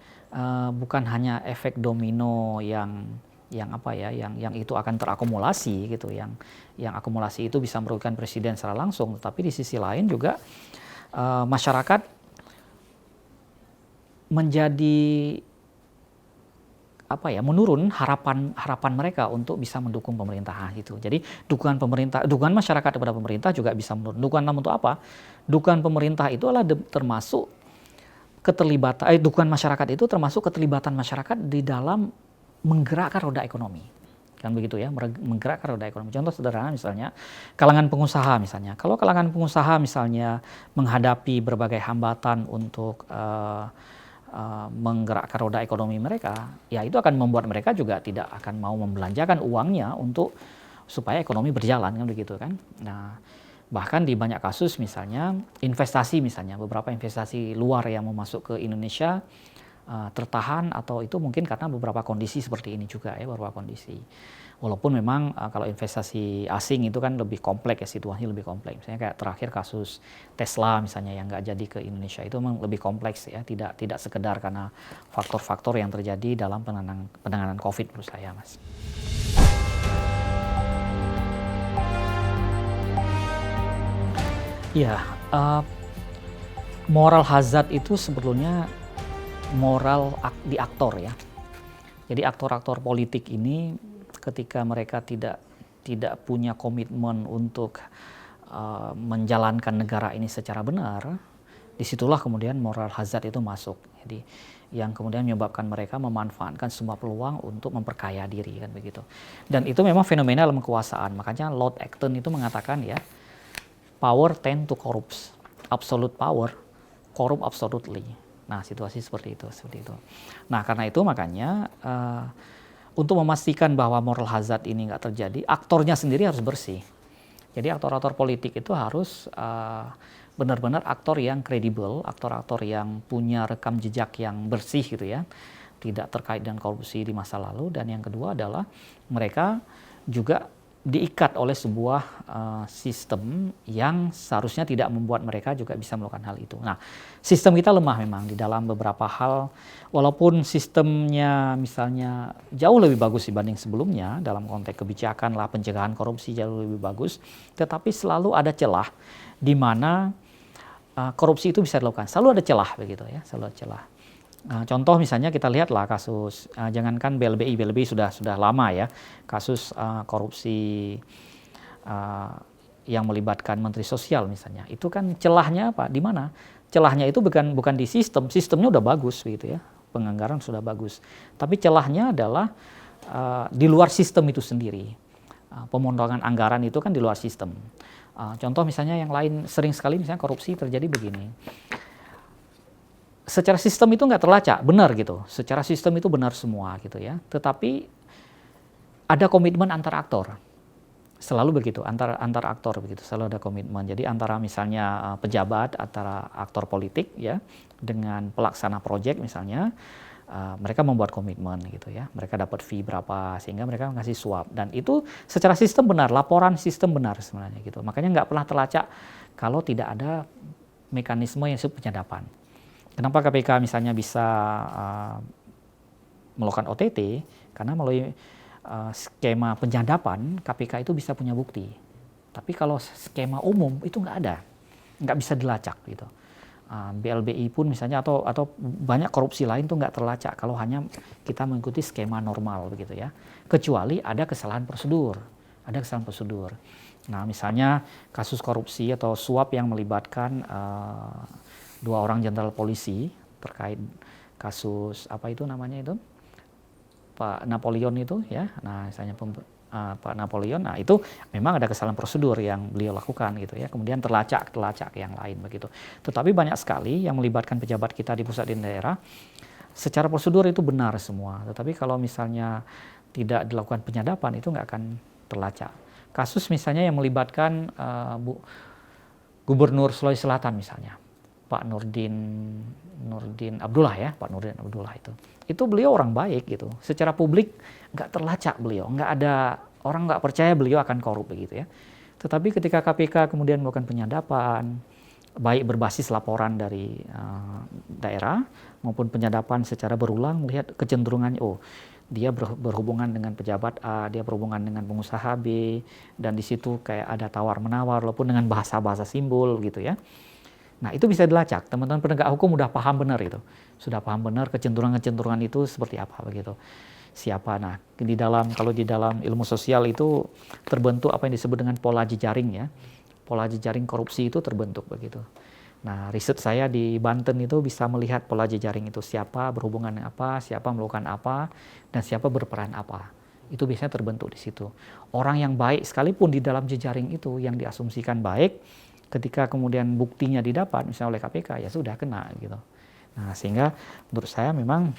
bukan hanya efek domino yang itu akan terakumulasi gitu, yang akumulasi itu bisa merugikan presiden secara langsung, tetapi di sisi lain juga masyarakat menjadi menurun harapan mereka untuk bisa mendukung pemerintahan itu. Jadi dukungan masyarakat kepada pemerintah juga bisa menurun. Dukungan untuk apa? Dukungan pemerintah itu adalah termasuk keterlibatan dukungan masyarakat itu termasuk keterlibatan masyarakat di dalam menggerakkan roda ekonomi. Kan begitu ya, menggerakkan roda ekonomi. Contoh sederhana misalnya kalangan pengusaha misalnya. Kalau kalangan pengusaha misalnya menghadapi berbagai hambatan untuk menggerakkan roda ekonomi mereka, ya itu akan membuat mereka juga tidak akan mau membelanjakan uangnya untuk supaya ekonomi berjalan kan begitu kan. Nah, bahkan di banyak kasus misalnya investasi misalnya beberapa investasi luar yang mau masuk ke Indonesia tertahan, atau itu mungkin karena beberapa kondisi seperti ini juga ya, beberapa kondisi. Walaupun memang kalau investasi asing itu kan lebih kompleks ya, situasinya lebih kompleks. Misalnya kayak terakhir kasus Tesla misalnya yang nggak jadi ke Indonesia, itu memang lebih kompleks ya, tidak sekedar karena faktor-faktor yang terjadi dalam penanganan COVID menurut saya, Mas. Iya, moral hazard itu sebetulnya moral di aktor ya. Jadi aktor-aktor politik ini ketika mereka tidak punya komitmen untuk menjalankan negara ini secara benar, disitulah kemudian moral hazard itu masuk. Jadi yang kemudian menyebabkan mereka memanfaatkan semua peluang untuk memperkaya diri kan begitu. Dan itu memang fenomena dalam kekuasaan. Makanya Lord Acton itu mengatakan ya, power tend to corrupt, absolute power corrupt absolutely. Nah, situasi seperti itu. Nah, karena itu makanya untuk memastikan bahwa moral hazard ini nggak terjadi, aktornya sendiri harus bersih. Jadi aktor-aktor politik itu harus benar-benar aktor yang kredibel, aktor-aktor yang punya rekam jejak yang bersih gitu ya, tidak terkait dengan korupsi di masa lalu. Dan yang kedua adalah mereka juga diikat oleh sebuah sistem yang seharusnya tidak membuat mereka juga bisa melakukan hal itu. Nah, sistem kita lemah memang di dalam beberapa hal, walaupun sistemnya misalnya jauh lebih bagus dibanding sebelumnya, dalam konteks kebijakan lah, pencegahan korupsi jauh lebih bagus, tetapi selalu ada celah di mana korupsi itu bisa dilakukan. Selalu ada celah begitu ya, selalu ada celah. Contoh misalnya kita lihatlah kasus, jangankan BLBI sudah lama ya, kasus korupsi yang melibatkan Menteri Sosial misalnya, itu kan celahnya apa? Di mana? Celahnya itu bukan di sistemnya udah bagus gitu ya, penganggaran sudah bagus, tapi celahnya adalah di luar sistem itu sendiri. Pemotongan anggaran itu kan di luar sistem. Contoh misalnya yang lain sering sekali misalnya korupsi terjadi begini. Secara sistem itu nggak terlacak, benar gitu. Secara sistem itu benar semua gitu ya. Tetapi ada komitmen antar aktor. Selalu begitu, antar aktor begitu. Selalu ada komitmen. Jadi antara misalnya pejabat, antara aktor politik ya, dengan pelaksana proyek misalnya, mereka membuat komitmen gitu ya. Mereka dapat fee berapa sehingga mereka ngasih suap. Dan itu secara sistem benar, laporan sistem benar sebenarnya gitu. Makanya nggak pernah terlacak kalau tidak ada mekanisme yang disebut penyadapan. Kenapa KPK misalnya bisa melakukan OTT? Karena melalui skema penyadapan, KPK itu bisa punya bukti. Tapi kalau skema umum itu nggak bisa dilacak gitu. BLBI pun misalnya atau banyak korupsi lain tuh nggak terlacak kalau hanya kita mengikuti skema normal begitu ya. Kecuali ada kesalahan prosedur, Nah misalnya kasus korupsi atau suap yang melibatkan 2 orang jenderal polisi terkait kasus apa itu namanya itu Pak Napoleon itu ya. Nah misalnya Pak Napoleon, nah itu memang ada kesalahan prosedur yang beliau lakukan gitu ya. Kemudian terlacak yang lain begitu. Tetapi banyak sekali yang melibatkan pejabat kita di pusat dan daerah, secara prosedur itu benar semua. Tetapi kalau misalnya tidak dilakukan penyadapan itu nggak akan terlacak. Kasus misalnya yang melibatkan Gubernur Sulawesi Selatan misalnya, Pak Nurdin Abdullah ya, Pak Nurdin Abdullah itu beliau orang baik gitu. Secara publik nggak terlacak beliau, nggak ada orang nggak percaya beliau akan korup begitu ya. Tetapi ketika KPK kemudian melakukan penyadapan, baik berbasis laporan dari daerah maupun penyadapan secara berulang melihat kecenderungannya, oh dia berhubungan dengan pejabat A, dia berhubungan dengan pengusaha B, dan di situ kayak ada tawar-menawar walaupun dengan bahasa-bahasa simbol gitu ya. Nah itu bisa dilacak, teman-teman penegak hukum udah paham benar itu. Sudah paham benar kecenderungan-kecenderungan itu seperti apa begitu. Siapa, nah kalau di dalam ilmu sosial itu terbentuk apa yang disebut dengan pola jejaring ya. Pola jejaring korupsi itu terbentuk begitu. Nah riset saya di Banten itu bisa melihat pola jejaring itu. Siapa berhubungan dengan apa, siapa melakukan apa, dan siapa berperan apa. Itu biasanya terbentuk di situ. Orang yang baik sekalipun di dalam jejaring itu yang diasumsikan baik, ketika kemudian buktinya didapat misalnya oleh KPK ya sudah kena gitu. Nah sehingga menurut saya memang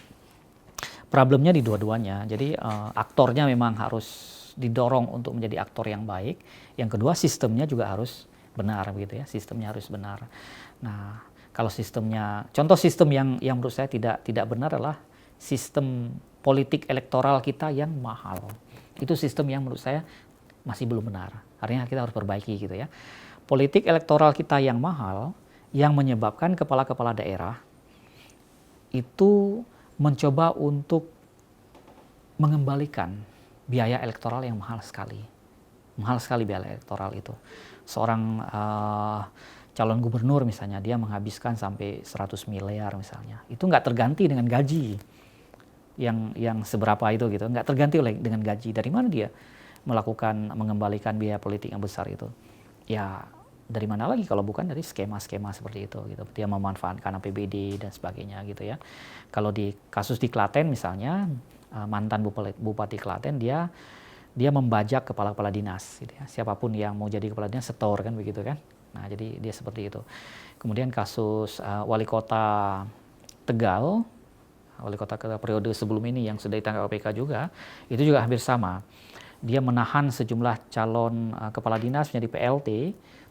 problemnya di dua-duanya. Jadi aktornya memang harus didorong untuk menjadi aktor yang baik. Yang kedua sistemnya juga harus benar begitu ya. Sistemnya harus benar. Nah Kalau sistemnya, contoh sistem yang menurut saya tidak benar adalah sistem politik elektoral kita yang mahal. Itu sistem yang menurut saya masih belum benar. Artinya kita harus perbaiki gitu ya. Politik elektoral kita yang mahal yang menyebabkan kepala-kepala daerah itu mencoba untuk mengembalikan biaya elektoral yang mahal sekali. Mahal sekali biaya elektoral itu. Seorang calon gubernur misalnya, dia menghabiskan sampai 100 miliar misalnya. Itu nggak terganti dengan gaji yang seberapa itu gitu. Nggak terganti dengan gaji. Dari mana dia mengembalikan biaya politik yang besar itu? Ya dari mana lagi kalau bukan dari skema-skema seperti itu gitu. Dia memanfaatkan APBD dan sebagainya gitu ya. Kalau di kasus di Klaten misalnya, mantan Bupati Klaten dia membajak kepala-kepala dinas gitu ya. Siapapun yang mau jadi kepala dinas setor kan begitu kan. Nah, jadi dia seperti itu. Kemudian kasus wali kota Tegal, wali kota periode sebelum ini yang sudah ditangkap KPK juga, itu juga hampir sama. Dia menahan sejumlah calon kepala dinas menjadi PLT.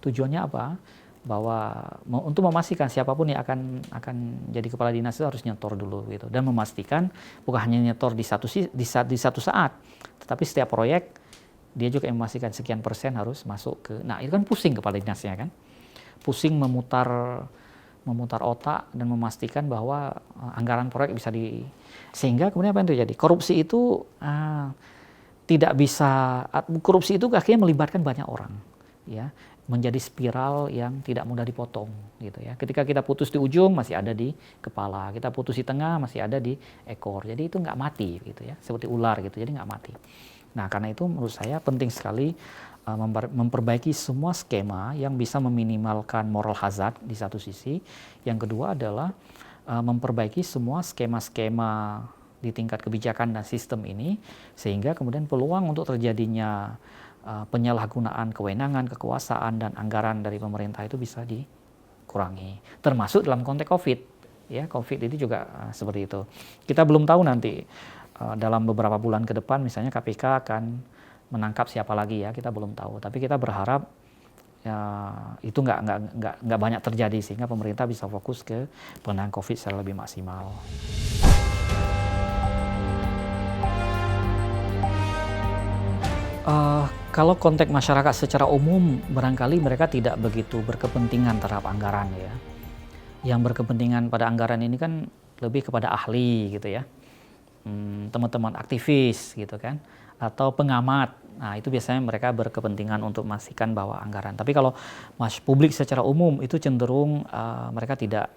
Tujuannya apa? Bahwa untuk memastikan siapapun yang akan jadi kepala dinas itu harus nyetor dulu gitu, dan memastikan bukan hanya nyetor di satu saat, tetapi setiap proyek dia juga memastikan sekian persen harus masuk ke. Nah, itu kan pusing kepala dinasnya kan, pusing memutar otak dan memastikan bahwa anggaran proyek bisa sehingga kemudian apa yang terjadi? Korupsi itu tidak bisa, korupsi itu akhirnya melibatkan banyak orang ya, menjadi spiral yang tidak mudah dipotong gitu ya. Ketika kita putus di ujung masih ada di kepala, kita putus di tengah masih ada di ekor. Jadi itu nggak mati gitu ya, seperti ular gitu. Jadi nggak mati. Nah, karena itu menurut saya penting sekali memperbaiki semua skema yang bisa meminimalkan moral hazard di satu sisi. Yang kedua adalah memperbaiki semua skema-skema di tingkat kebijakan dan sistem ini, sehingga kemudian peluang untuk terjadinya penyalahgunaan kewenangan, kekuasaan, dan anggaran dari pemerintah itu bisa dikurangi. Termasuk dalam konteks COVID. Ya, COVID itu juga seperti itu. Kita belum tahu nanti dalam beberapa bulan ke depan misalnya KPK akan menangkap siapa lagi ya, kita belum tahu. Tapi kita berharap ya, itu nggak banyak terjadi sehingga pemerintah bisa fokus ke penanganan COVID secara lebih maksimal. Kalau konteks masyarakat secara umum, barangkali mereka tidak begitu berkepentingan terhadap anggaran ya. Yang berkepentingan pada anggaran ini kan lebih kepada ahli gitu ya, teman-teman aktivis gitu kan, atau pengamat. Nah, itu biasanya mereka berkepentingan untuk memastikan bahwa anggaran. Tapi kalau publik secara umum itu cenderung mereka tidak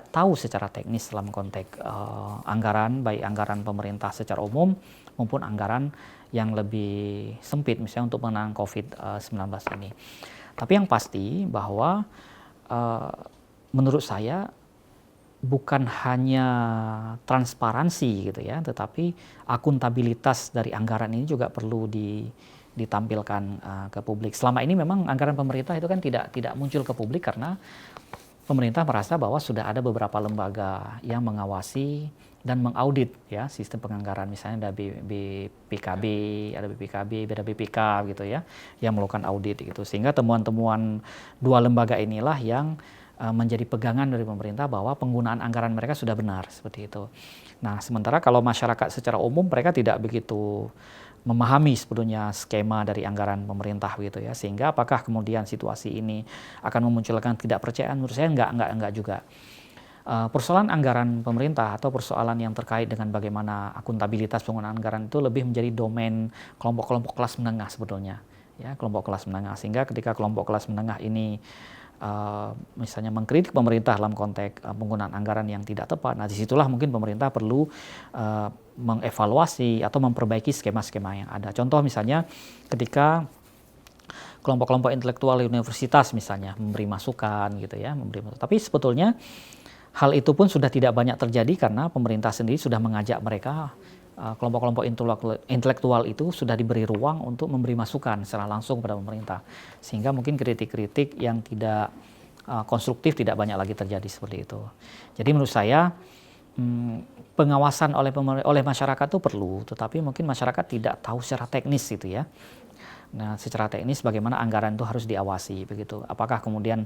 tahu secara teknis dalam konteks anggaran, baik anggaran pemerintah secara umum maupun anggaran yang lebih sempit misalnya untuk penanganan COVID-19 ini. Tapi yang pasti bahwa menurut saya bukan hanya transparansi gitu ya, tetapi akuntabilitas dari anggaran ini juga perlu ditampilkan ke publik. Selama ini memang anggaran pemerintah itu kan tidak muncul ke publik karena pemerintah merasa bahwa sudah ada beberapa lembaga yang mengawasi dan mengaudit ya sistem penganggaran, misalnya ada BPKB, ada BPK gitu ya, yang melakukan audit gitu. Sehingga temuan-temuan dua lembaga inilah yang menjadi pegangan dari pemerintah bahwa penggunaan anggaran mereka sudah benar seperti itu. Nah, sementara kalau masyarakat secara umum mereka tidak begitu memahami sebetulnya skema dari anggaran pemerintah gitu ya, sehingga apakah kemudian situasi ini akan memunculkan tidak percayaan? Menurut saya enggak juga. Persoalan anggaran pemerintah atau persoalan yang terkait dengan bagaimana akuntabilitas penggunaan anggaran itu lebih menjadi domain kelompok-kelompok kelas menengah sebetulnya ya, kelompok kelas menengah. Sehingga ketika kelompok kelas menengah ini misalnya mengkritik pemerintah dalam konteks penggunaan anggaran yang tidak tepat, nah disitulah mungkin pemerintah perlu mengevaluasi atau memperbaiki skema-skema yang ada. Contoh misalnya ketika kelompok-kelompok intelektual universitas misalnya memberi masukan gitu ya, tapi sebetulnya hal itu pun sudah tidak banyak terjadi karena pemerintah sendiri sudah mengajak mereka, kelompok-kelompok intelektual itu sudah diberi ruang untuk memberi masukan secara langsung kepada pemerintah. Sehingga mungkin kritik-kritik yang tidak konstruktif tidak banyak lagi terjadi seperti itu. Jadi menurut saya pengawasan oleh masyarakat itu perlu, tetapi mungkin masyarakat tidak tahu secara teknis gitu ya Nah, secara teknis bagaimana anggaran itu harus diawasi begitu. Apakah kemudian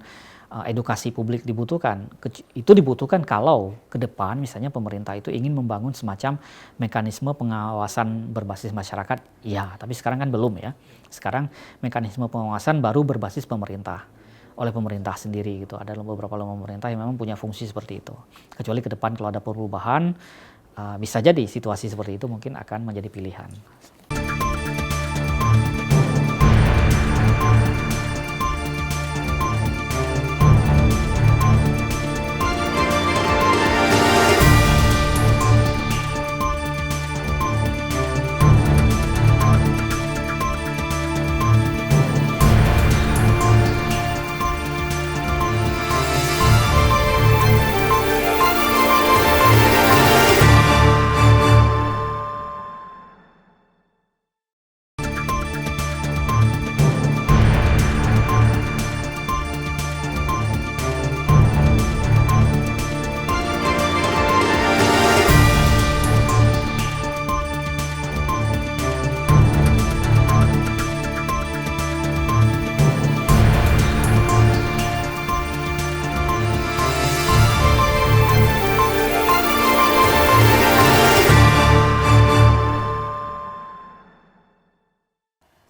edukasi publik dibutuhkan? Itu dibutuhkan kalau ke depan misalnya pemerintah itu ingin membangun semacam mekanisme pengawasan berbasis masyarakat. Ya, tapi sekarang kan belum ya. Sekarang mekanisme pengawasan baru berbasis pemerintah, oleh pemerintah sendiri gitu. Ada beberapa lembaga pemerintah yang memang punya fungsi seperti itu. Kecuali ke depan kalau ada perubahan, bisa jadi situasi seperti itu mungkin akan menjadi pilihan.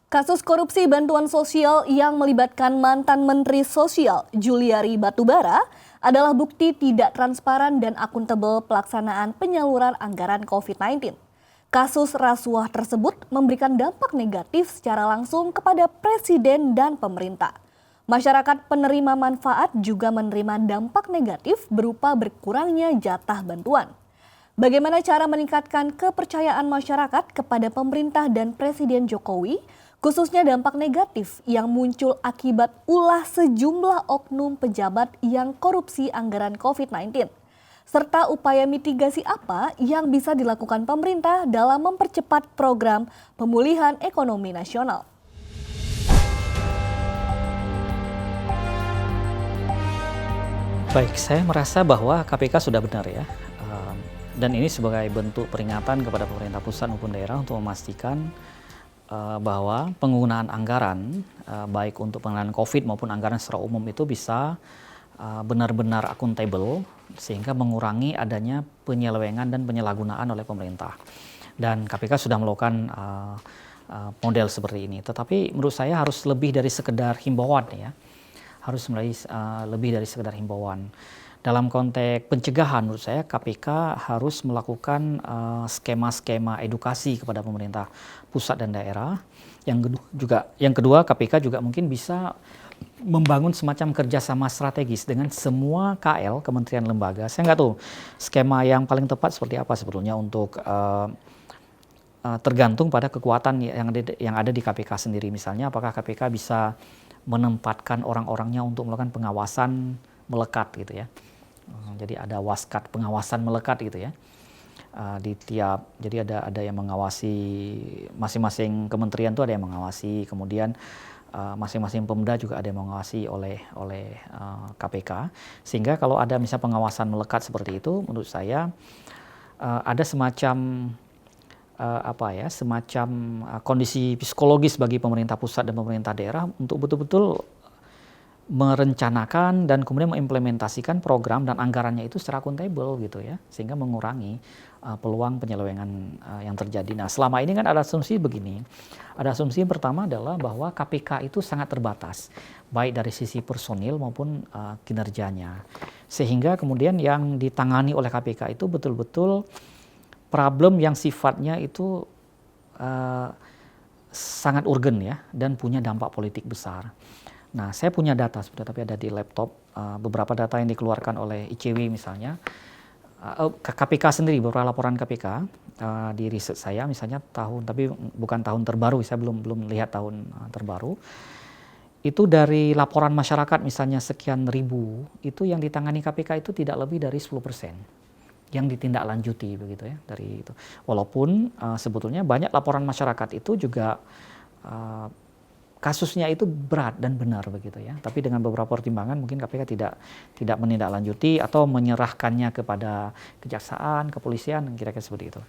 Kasus korupsi bantuan sosial yang melibatkan mantan Menteri Sosial Juliari Batubara adalah bukti tidak transparan dan akuntabel pelaksanaan penyaluran anggaran COVID-19. Kasus rasuah tersebut memberikan dampak negatif secara langsung kepada Presiden dan pemerintah. Masyarakat penerima manfaat juga menerima dampak negatif berupa berkurangnya jatah bantuan. Bagaimana cara meningkatkan kepercayaan masyarakat kepada pemerintah dan Presiden Jokowi, khususnya dampak negatif yang muncul akibat ulah sejumlah oknum pejabat yang korupsi anggaran COVID-19? Serta upaya mitigasi apa yang bisa dilakukan pemerintah dalam mempercepat program pemulihan ekonomi nasional? Baik, saya merasa bahwa KPK sudah benar ya. Dan ini sebagai bentuk peringatan kepada pemerintah pusat maupun daerah untuk memastikan bahwa penggunaan anggaran baik untuk penanganan COVID maupun anggaran secara umum itu bisa benar-benar akuntabel sehingga mengurangi adanya penyelewengan dan penyalahgunaan oleh pemerintah. Dan KPK sudah melakukan model seperti ini. Tetapi menurut saya harus lebih dari sekedar himbauan ya. Harus lebih dari sekedar himbauan. Dalam konteks pencegahan menurut saya KPK harus melakukan skema-skema edukasi kepada pemerintah pusat dan daerah. Yang kedua KPK juga mungkin bisa membangun semacam kerjasama strategis dengan semua KL, kementerian lembaga. Saya nggak tahu skema yang paling tepat seperti apa sebetulnya untuk tergantung pada kekuatan yang ada di KPK sendiri. Misalnya apakah KPK bisa menempatkan orang-orangnya untuk melakukan pengawasan melekat gitu ya. Jadi ada waskat pengawasan melekat gitu ya. Jadi ada yang mengawasi masing-masing kementerian itu ada yang mengawasi, kemudian masing-masing Pemda juga ada yang mengawasi oleh KPK, sehingga kalau ada misalnya pengawasan melekat seperti itu menurut saya ada semacam semacam kondisi psikologis bagi pemerintah pusat dan pemerintah daerah untuk betul-betul merencanakan dan kemudian mengimplementasikan program dan anggarannya itu secara akuntabel gitu ya, sehingga mengurangi peluang penyelewengan yang terjadi. Nah, selama ini kan ada asumsi begini. Ada asumsi yang pertama adalah bahwa KPK itu sangat terbatas, baik dari sisi personil maupun kinerjanya. Sehingga kemudian yang ditangani oleh KPK itu betul-betul problem yang sifatnya itu sangat urgen ya, dan punya dampak politik besar. Nah, saya punya data sebetulnya, tapi ada di laptop, beberapa data yang dikeluarkan oleh ICW misalnya, KPK sendiri, beberapa laporan KPK di riset saya misalnya tapi bukan tahun terbaru, saya belum lihat tahun terbaru, itu dari laporan masyarakat misalnya sekian ribu, itu yang ditangani KPK itu tidak lebih dari 10% yang ditindaklanjuti begitu ya, dari itu. Walaupun sebetulnya banyak laporan masyarakat itu juga kasusnya itu berat dan benar begitu ya, tapi dengan beberapa pertimbangan mungkin KPK tidak menindaklanjuti atau menyerahkannya kepada kejaksaan, kepolisian, kira-kira seperti itu.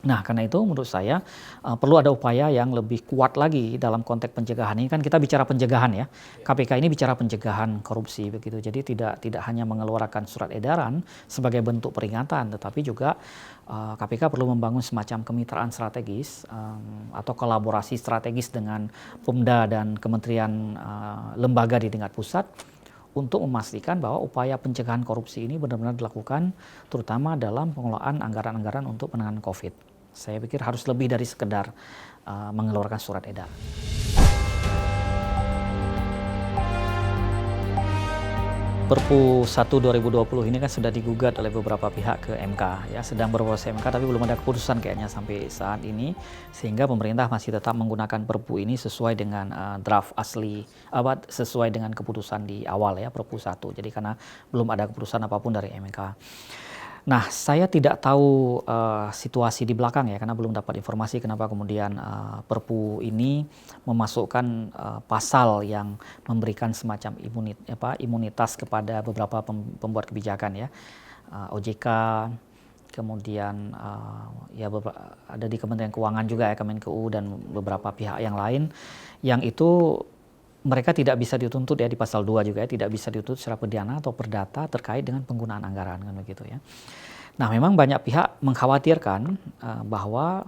Nah, karena itu menurut saya perlu ada upaya yang lebih kuat lagi dalam konteks pencegahan. Ini kan kita bicara pencegahan ya. KPK ini bicara pencegahan korupsi begitu. Jadi tidak hanya mengeluarkan surat edaran sebagai bentuk peringatan, tetapi juga KPK perlu membangun semacam kemitraan strategis atau kolaborasi strategis dengan Pemda dan kementerian lembaga di tingkat pusat untuk memastikan bahwa upaya pencegahan korupsi ini benar-benar dilakukan, terutama dalam pengelolaan anggaran-anggaran untuk penanganan COVID. Saya pikir harus lebih dari sekedar mengeluarkan surat edaran. Perpu 1 2020 ini kan sudah digugat oleh beberapa pihak ke MK, ya, sedang berproses MK tapi belum ada keputusan kayaknya sampai saat ini, sehingga pemerintah masih tetap menggunakan Perpu ini sesuai dengan draft asli, sesuai dengan keputusan di awal ya, Perpu 1. Jadi karena belum ada keputusan apapun dari MK. Nah, saya tidak tahu situasi di belakang ya, karena belum dapat informasi kenapa kemudian Perpu ini memasukkan pasal yang memberikan semacam imunitas kepada beberapa pembuat kebijakan ya, OJK, kemudian ya ada di Kementerian Keuangan juga ya, Kemenkeu dan beberapa pihak yang lain, yang itu mereka tidak bisa dituntut ya di pasal 2 juga ya, tidak bisa dituntut secara pidana atau perdata terkait dengan penggunaan anggaran kan begitu ya. Nah, memang banyak pihak mengkhawatirkan bahwa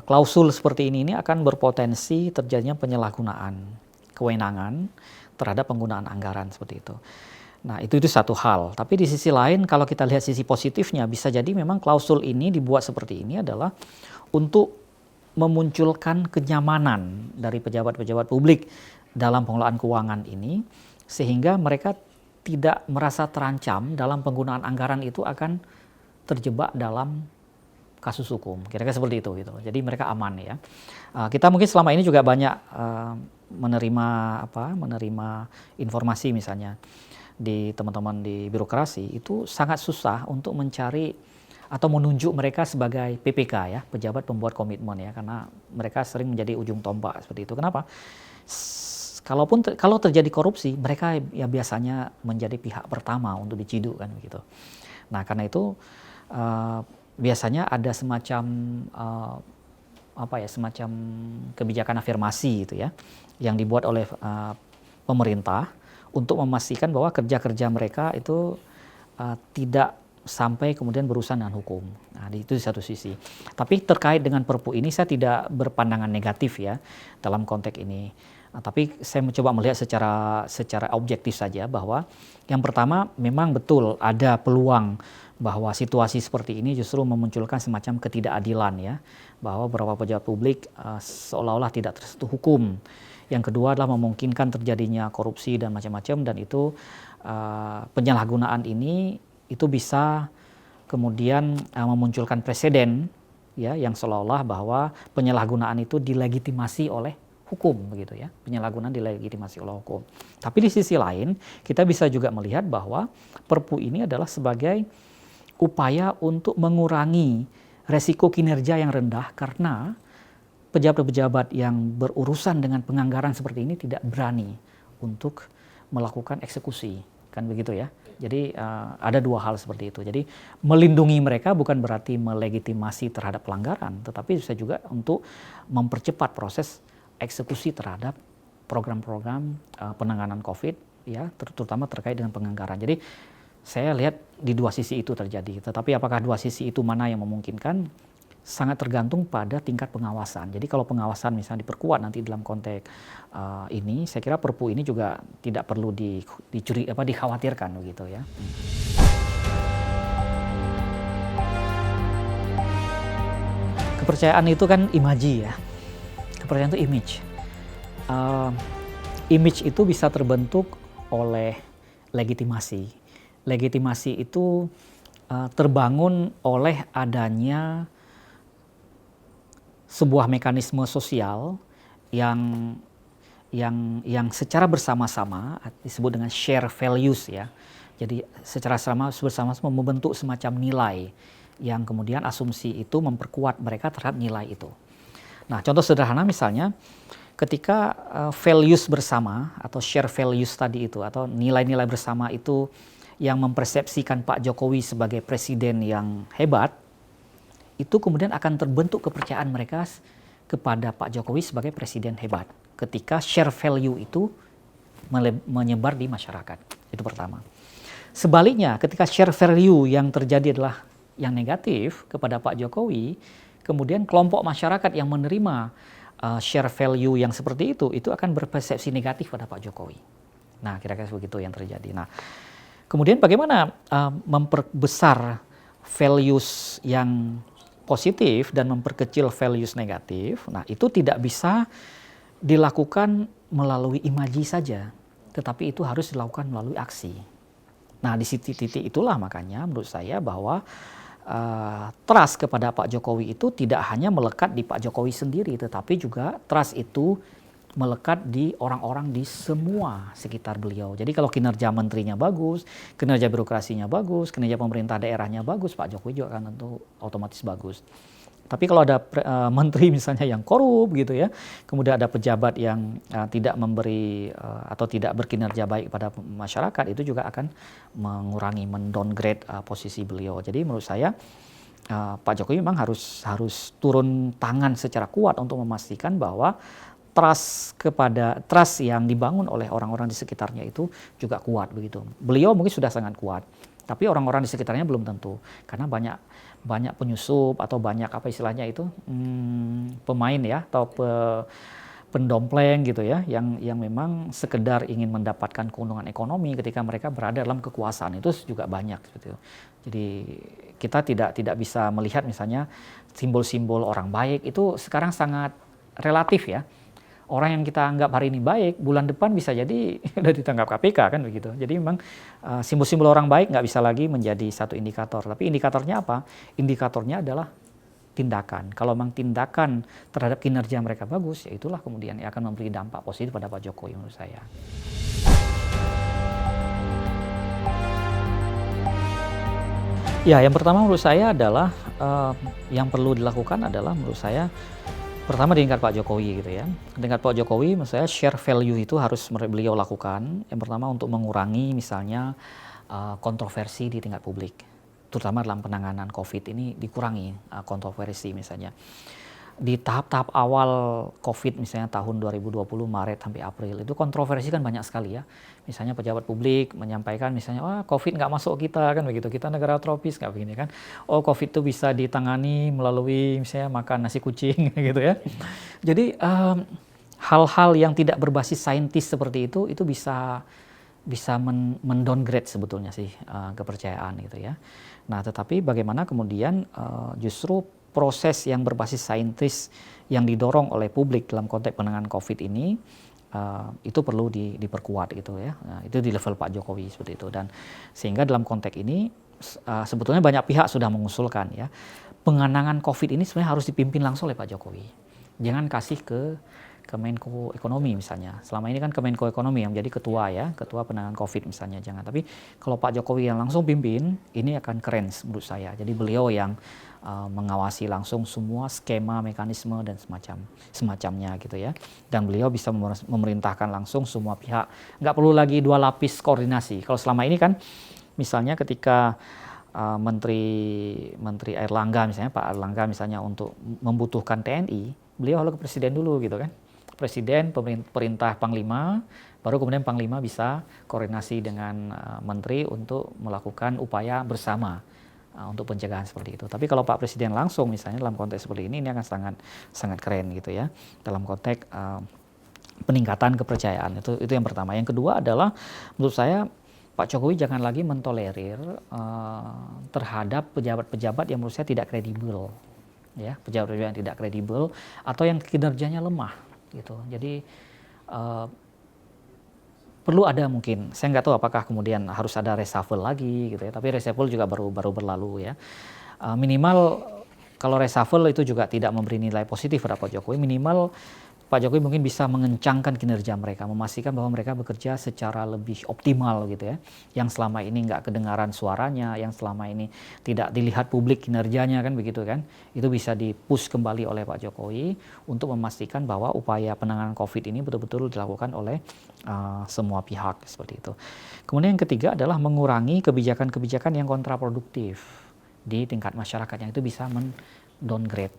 klausul seperti ini akan berpotensi terjadinya penyalahgunaan kewenangan terhadap penggunaan anggaran seperti itu. Nah, itu satu hal. Tapi di sisi lain kalau kita lihat sisi positifnya, bisa jadi memang klausul ini dibuat seperti ini adalah untuk memunculkan kenyamanan dari pejabat-pejabat publik dalam pengelolaan keuangan ini, sehingga mereka tidak merasa terancam dalam penggunaan anggaran itu akan terjebak dalam kasus hukum. Kira-kira seperti itu gitu. Jadi mereka aman ya. Kita mungkin selama ini juga banyak menerima informasi misalnya di teman-teman di birokrasi itu sangat susah untuk mencari atau menunjuk mereka sebagai PPK ya, pejabat pembuat komitmen ya, karena mereka sering menjadi ujung tombak seperti itu. Kenapa? Kalau terjadi korupsi, mereka ya biasanya menjadi pihak pertama untuk diciduk kan begitu. Nah, karena itu biasanya ada semacam semacam kebijakan afirmasi gitu ya, yang dibuat oleh pemerintah untuk memastikan bahwa kerja-kerja mereka itu tidak sampai kemudian berurusan dengan hukum. Nah, itu di satu sisi. Tapi terkait dengan Perpu ini saya tidak berpandangan negatif ya dalam konteks ini. Tapi saya mencoba melihat secara objektif saja bahwa yang pertama memang betul ada peluang bahwa situasi seperti ini justru memunculkan semacam ketidakadilan ya, bahwa beberapa pejabat publik seolah-olah tidak tersentuh hukum. Yang kedua adalah memungkinkan terjadinya korupsi dan macam-macam, dan itu penyalahgunaan ini itu bisa kemudian memunculkan preseden ya, yang seolah-olah bahwa penyalahgunaan itu dilegitimasi oleh hukum begitu ya, penyalahgunaan dilegitimasi oleh hukum. Tapi di sisi lain kita bisa juga melihat bahwa Perpu ini adalah sebagai upaya untuk mengurangi resiko kinerja yang rendah, karena pejabat-pejabat yang berurusan dengan penganggaran seperti ini tidak berani untuk melakukan eksekusi kan begitu ya. Jadi ada dua hal seperti itu. Jadi melindungi mereka bukan berarti melegitimasi terhadap pelanggaran, tetapi bisa juga untuk mempercepat proses eksekusi terhadap program-program penanganan COVID ya, terutama terkait dengan penganggaran. Jadi saya lihat di dua sisi itu terjadi. Tetapi apakah dua sisi itu mana yang memungkinkan? Sangat tergantung pada tingkat pengawasan. Jadi kalau pengawasan misalnya diperkuat nanti dalam konteks ini, saya kira Perpu ini juga tidak perlu dikhawatirkan begitu ya. Kepercayaan itu kan imaji ya. Kepercayaan itu image. Image itu bisa terbentuk oleh legitimasi. Legitimasi itu terbangun oleh adanya sebuah mekanisme sosial yang secara bersama-sama disebut dengan share values ya. Jadi secara bersama-sama membentuk semacam nilai yang kemudian asumsi itu memperkuat mereka terhadap nilai itu. Nah, contoh sederhana misalnya ketika values bersama atau share values tadi itu atau nilai-nilai bersama itu yang mempersepsikan Pak Jokowi sebagai presiden yang hebat, itu kemudian akan terbentuk kepercayaan mereka kepada Pak Jokowi sebagai presiden hebat ketika share value itu menyebar di masyarakat. Itu pertama. Sebaliknya, ketika share value yang terjadi adalah yang negatif kepada Pak Jokowi, kemudian kelompok masyarakat yang menerima share value yang seperti itu akan berpersepsi negatif pada Pak Jokowi. Nah, kira-kira begitu yang terjadi. Nah, kemudian bagaimana memperbesar values yang positif dan memperkecil values negatif? Nah, itu tidak bisa dilakukan melalui imaji saja, tetapi itu harus dilakukan melalui aksi. Nah, di titik itulah makanya menurut saya bahwa trust kepada Pak Jokowi itu tidak hanya melekat di Pak Jokowi sendiri, tetapi juga trust itu melekat di orang-orang di semua sekitar beliau. Jadi kalau kinerja menterinya bagus, kinerja birokrasinya bagus, kinerja pemerintah daerahnya bagus, Pak Jokowi juga akan tentu otomatis bagus. Tapi kalau ada menteri misalnya yang korup gitu ya, kemudian ada pejabat yang tidak memberi atau tidak berkinerja baik pada masyarakat, itu juga akan mengurangi, mendowngrade posisi beliau. Jadi menurut saya Pak Jokowi memang harus turun tangan secara kuat untuk memastikan bahwa trust yang dibangun oleh orang-orang di sekitarnya itu juga kuat begitu. Beliau mungkin sudah sangat kuat, tapi orang-orang di sekitarnya belum tentu, karena banyak penyusup atau banyak apa istilahnya itu pemain ya atau pendompleng gitu ya yang memang sekedar ingin mendapatkan keuntungan ekonomi ketika mereka berada dalam kekuasaan, itu juga banyak gitu. Jadi kita tidak bisa melihat misalnya simbol-simbol orang baik itu sekarang sangat relatif ya. Orang yang kita anggap hari ini baik, bulan depan bisa jadi udah ditangkap KPK kan begitu. Jadi memang simbol-simbol orang baik nggak bisa lagi menjadi satu indikator. Tapi indikatornya apa? Indikatornya adalah tindakan. Kalau memang tindakan terhadap kinerja mereka bagus, ya itulah kemudian yang akan memberi dampak positif pada Pak Jokowi menurut saya. Ya, yang pertama menurut saya adalah yang perlu dilakukan adalah menurut saya pertama di tingkat Pak Jokowi gitu ya. Di tingkat Pak Jokowi menurut saya share value itu harus beliau lakukan. Yang pertama untuk mengurangi misalnya kontroversi di tingkat publik. Terutama dalam penanganan COVID ini dikurangi kontroversi misalnya. Di tahap-tahap awal COVID misalnya tahun 2020 Maret sampai April itu kontroversi kan banyak sekali ya. Misalnya pejabat publik menyampaikan misalnya, wah COVID nggak masuk kita kan begitu, kita negara tropis nggak begini kan. Oh COVID itu bisa ditangani melalui misalnya makan nasi kucing gitu ya. Jadi hal-hal yang tidak berbasis saintis seperti itu bisa mendowngrade sebetulnya sih kepercayaan gitu ya. Nah tetapi bagaimana kemudian justru proses yang berbasis saintis yang didorong oleh publik dalam konteks penanganan COVID ini itu perlu diperkuat gitu ya. Nah, itu di level Pak Jokowi seperti itu, dan sehingga dalam konteks ini sebetulnya banyak pihak sudah mengusulkan ya penanganan COVID ini sebenarnya harus dipimpin langsung oleh Pak Jokowi. Jangan kasih ke Kemenko Ekonomi misalnya. Selama ini kan Kemenko Ekonomi yang menjadi ketua ya, ketua penanganan COVID misalnya, jangan. Tapi kalau Pak Jokowi yang langsung pimpin, ini akan keren menurut saya. Jadi beliau yang mengawasi langsung semua skema, mekanisme dan semacamnya gitu ya. Dan beliau bisa memerintahkan langsung semua pihak. Nggak perlu lagi dua lapis koordinasi. Kalau selama ini kan misalnya ketika Menteri Airlangga misalnya, Pak Airlangga misalnya untuk membutuhkan TNI, beliau lalu ke Presiden dulu gitu kan. Presiden, perintah Panglima, baru kemudian Panglima bisa koordinasi dengan Menteri untuk melakukan upaya bersama untuk pencegahan seperti itu. Tapi kalau Pak Presiden langsung misalnya dalam konteks seperti ini akan sangat keren gitu ya. Dalam konteks peningkatan kepercayaan itu yang pertama. Yang kedua adalah menurut saya Pak Jokowi jangan lagi mentolerir terhadap pejabat-pejabat yang menurut saya tidak kredibel. Ya, pejabat-pejabat yang tidak kredibel atau yang kinerjanya lemah gitu. Jadi perlu ada mungkin, saya nggak tahu apakah kemudian harus ada reshuffle lagi gitu ya, tapi reshuffle juga baru berlalu ya. Minimal kalau reshuffle itu juga tidak memberi nilai positif pada Pak Jokowi, minimal Pak Jokowi mungkin bisa mengencangkan kinerja mereka, memastikan bahwa mereka bekerja secara lebih optimal gitu ya. Yang selama ini nggak kedengaran suaranya, yang selama ini tidak dilihat publik kinerjanya kan begitu kan. Itu bisa di-push kembali oleh Pak Jokowi untuk memastikan bahwa upaya penanganan COVID ini betul-betul dilakukan oleh semua pihak seperti itu. Kemudian yang ketiga adalah mengurangi kebijakan-kebijakan yang kontraproduktif di tingkat masyarakat yang itu bisa downgrade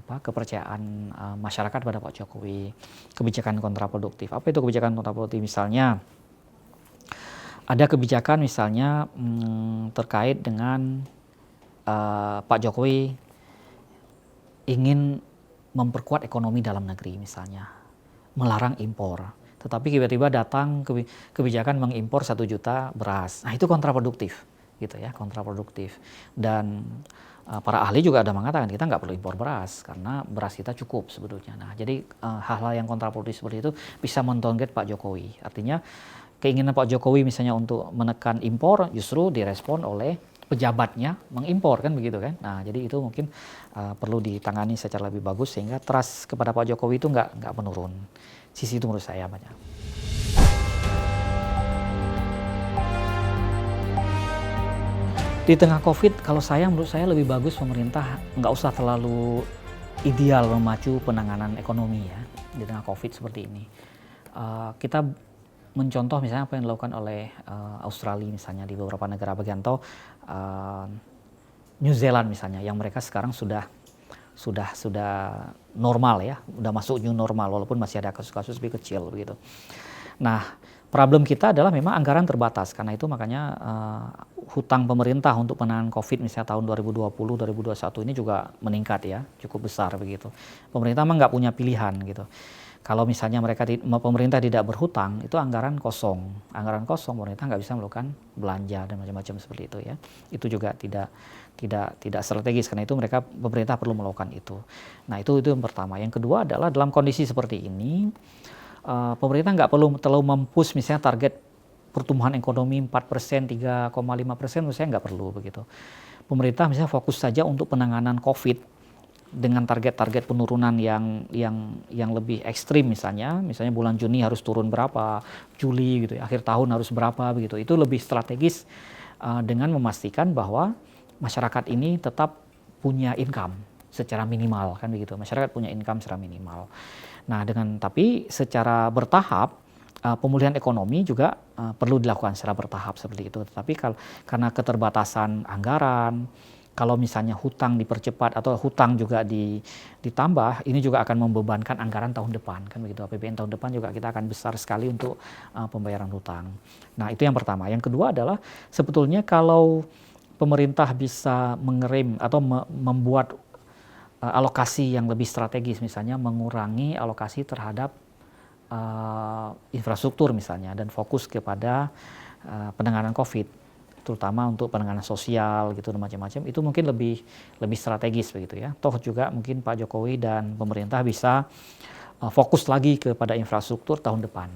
kepercayaan masyarakat pada Pak Jokowi, kebijakan kontraproduktif. Apa itu kebijakan kontraproduktif? Misalnya ada kebijakan misalnya terkait dengan Pak Jokowi ingin memperkuat ekonomi dalam negeri misalnya, melarang impor. Tetapi tiba-tiba datang kebijakan mengimpor 1 juta beras. Nah itu kontraproduktif gitu ya, kontraproduktif. Dan para ahli juga ada mengatakan kita nggak perlu impor beras karena beras kita cukup sebetulnya. Nah jadi hal-hal yang kontraproduktif seperti itu bisa men-downgrade Pak Jokowi. Artinya keinginan Pak Jokowi misalnya untuk menekan impor justru direspon oleh pejabatnya mengimpor kan begitu kan. Nah jadi itu mungkin perlu ditangani secara lebih bagus sehingga trust kepada Pak Jokowi itu nggak menurun. Sisi itu menurut saya banyak. Di tengah COVID, menurut saya lebih bagus pemerintah nggak usah terlalu ideal memacu penanganan ekonomi ya di tengah COVID seperti ini. Kita mencontoh misalnya apa yang dilakukan oleh Australia misalnya di beberapa negara bagian atau New Zealand misalnya yang mereka sekarang sudah normal ya, udah masuk new normal walaupun masih ada kasus-kasus lebih kecil begitu. Nah, problem kita adalah memang anggaran terbatas karena itu makanya hutang pemerintah untuk penanganan COVID misalnya tahun 2020-2021 ini juga meningkat ya, cukup besar begitu. Pemerintah memang nggak punya pilihan gitu. Kalau misalnya pemerintah tidak berhutang, itu anggaran kosong, pemerintah nggak bisa melakukan belanja dan macam-macam seperti itu ya. Itu juga tidak strategis karena itu pemerintah perlu melakukan itu. Nah itu yang pertama. Yang kedua adalah dalam kondisi seperti ini, pemerintah nggak perlu terlalu mempush misalnya target pertumbuhan ekonomi 4%, 3,5%, menurut saya nggak perlu begitu. Pemerintah misalnya fokus saja untuk penanganan COVID dengan target-target penurunan yang lebih ekstrim misalnya bulan Juni harus turun berapa, Juli gitu ya, akhir tahun harus berapa begitu. Itu lebih strategis dengan memastikan bahwa masyarakat ini tetap punya income secara minimal kan begitu. Masyarakat punya income secara minimal. Nah, tapi secara bertahap pemulihan ekonomi juga perlu dilakukan secara bertahap seperti itu. Tetapi karena keterbatasan anggaran, kalau misalnya hutang dipercepat atau hutang juga ditambah, ini juga akan membebankan anggaran tahun depan kan begitu. APBN tahun depan juga kita akan besar sekali untuk pembayaran hutang. Nah, itu yang pertama. Yang kedua adalah sebetulnya kalau pemerintah bisa mengerem atau membuat alokasi yang lebih strategis, misalnya mengurangi alokasi terhadap infrastruktur misalnya dan fokus kepada penanganan COVID, terutama untuk penanganan sosial gitu dan macam-macam, itu mungkin lebih strategis begitu ya. Toh juga mungkin Pak Jokowi dan pemerintah bisa fokus lagi kepada infrastruktur tahun depan,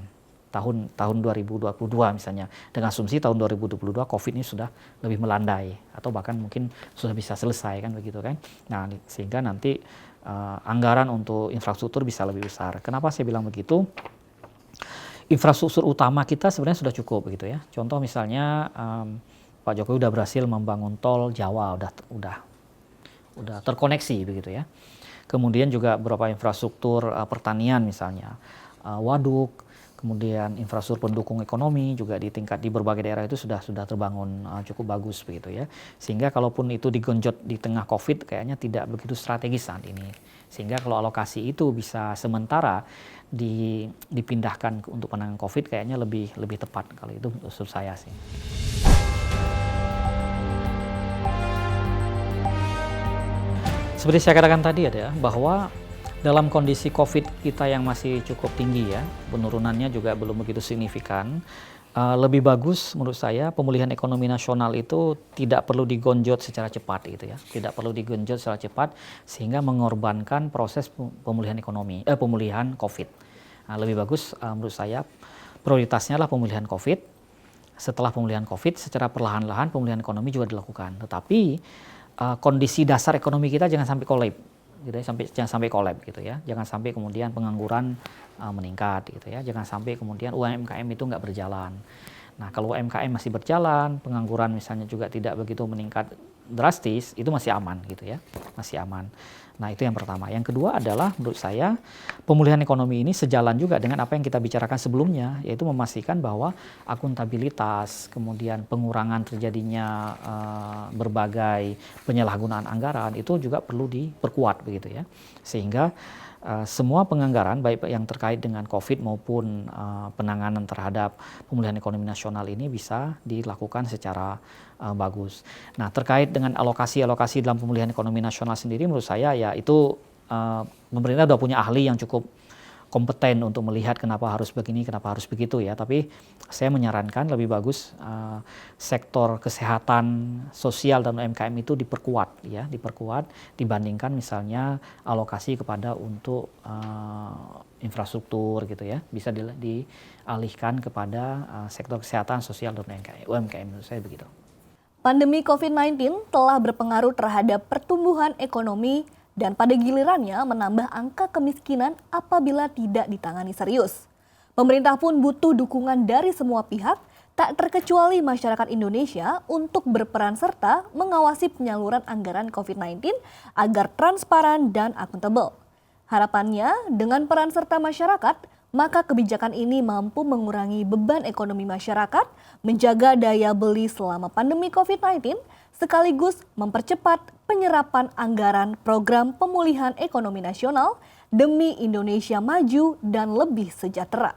tahun 2022 misalnya, dengan asumsi tahun 2022 COVID ini sudah lebih melandai atau bahkan mungkin sudah bisa selesai kan begitu kan. Nah, sehingga nanti anggaran untuk infrastruktur bisa lebih besar. Kenapa saya bilang begitu? Infrastruktur utama kita sebenarnya sudah cukup begitu ya. Contoh misalnya Pak Jokowi udah berhasil membangun tol Jawa, udah terkoneksi begitu ya. Kemudian juga beberapa infrastruktur pertanian misalnya, waduk, kemudian infrastruktur pendukung ekonomi juga di berbagai daerah itu sudah terbangun cukup bagus begitu ya. Sehingga kalaupun itu digenjot di tengah COVID kayaknya tidak begitu strategis saat ini. Sehingga kalau alokasi itu bisa sementara dipindahkan untuk penanganan COVID kayaknya lebih tepat kalau itu menurut saya sih. Seperti saya katakan tadi bahwa dalam kondisi COVID kita yang masih cukup tinggi ya, penurunannya juga belum begitu signifikan, lebih bagus menurut saya pemulihan ekonomi nasional itu tidak perlu digenjot secara cepat gitu ya, tidak perlu digenjot secara cepat sehingga mengorbankan proses pemulihan COVID. Nah, lebih bagus menurut saya prioritasnya adalah pemulihan COVID. Setelah pemulihan COVID, secara perlahan-lahan pemulihan ekonomi juga dilakukan. Tetapi kondisi dasar ekonomi kita jangan sampai kolab, gitu ya, jangan sampai kolab gitu ya, jangan sampai kemudian pengangguran meningkat gitu ya, jangan sampai kemudian UMKM itu nggak berjalan. Nah, kalau UMKM masih berjalan, pengangguran misalnya juga tidak begitu meningkat drastis, itu masih aman gitu ya, masih aman. Nah, itu yang pertama. Yang kedua adalah menurut saya pemulihan ekonomi ini sejalan juga dengan apa yang kita bicarakan sebelumnya, yaitu memastikan bahwa akuntabilitas, kemudian pengurangan terjadinya berbagai penyalahgunaan anggaran itu juga perlu diperkuat begitu ya. Sehingga semua penganggaran baik yang terkait dengan COVID maupun penanganan terhadap pemulihan ekonomi nasional ini bisa dilakukan secara bagus. Nah, terkait dengan alokasi dalam pemulihan ekonomi nasional sendiri menurut saya ya itu pemerintah sudah punya ahli yang cukup kompeten untuk melihat kenapa harus begini, kenapa harus begitu ya. Tapi saya menyarankan lebih bagus sektor kesehatan sosial dan UMKM itu diperkuat ya, diperkuat dibandingkan misalnya alokasi kepada untuk infrastruktur gitu ya. Bisa dialihkan kepada sektor kesehatan sosial dan UMKM menurut saya begitu. Pandemi COVID-19 telah berpengaruh terhadap pertumbuhan ekonomi dan pada gilirannya menambah angka kemiskinan apabila tidak ditangani serius. Pemerintah pun butuh dukungan dari semua pihak, tak terkecuali masyarakat Indonesia untuk berperan serta mengawasi penyaluran anggaran COVID-19 agar transparan dan akuntabel. Harapannya dengan peran serta masyarakat, maka kebijakan ini mampu mengurangi beban ekonomi masyarakat, menjaga daya beli selama pandemi COVID-19, sekaligus mempercepat penyerapan anggaran program pemulihan ekonomi nasional demi Indonesia maju dan lebih sejahtera.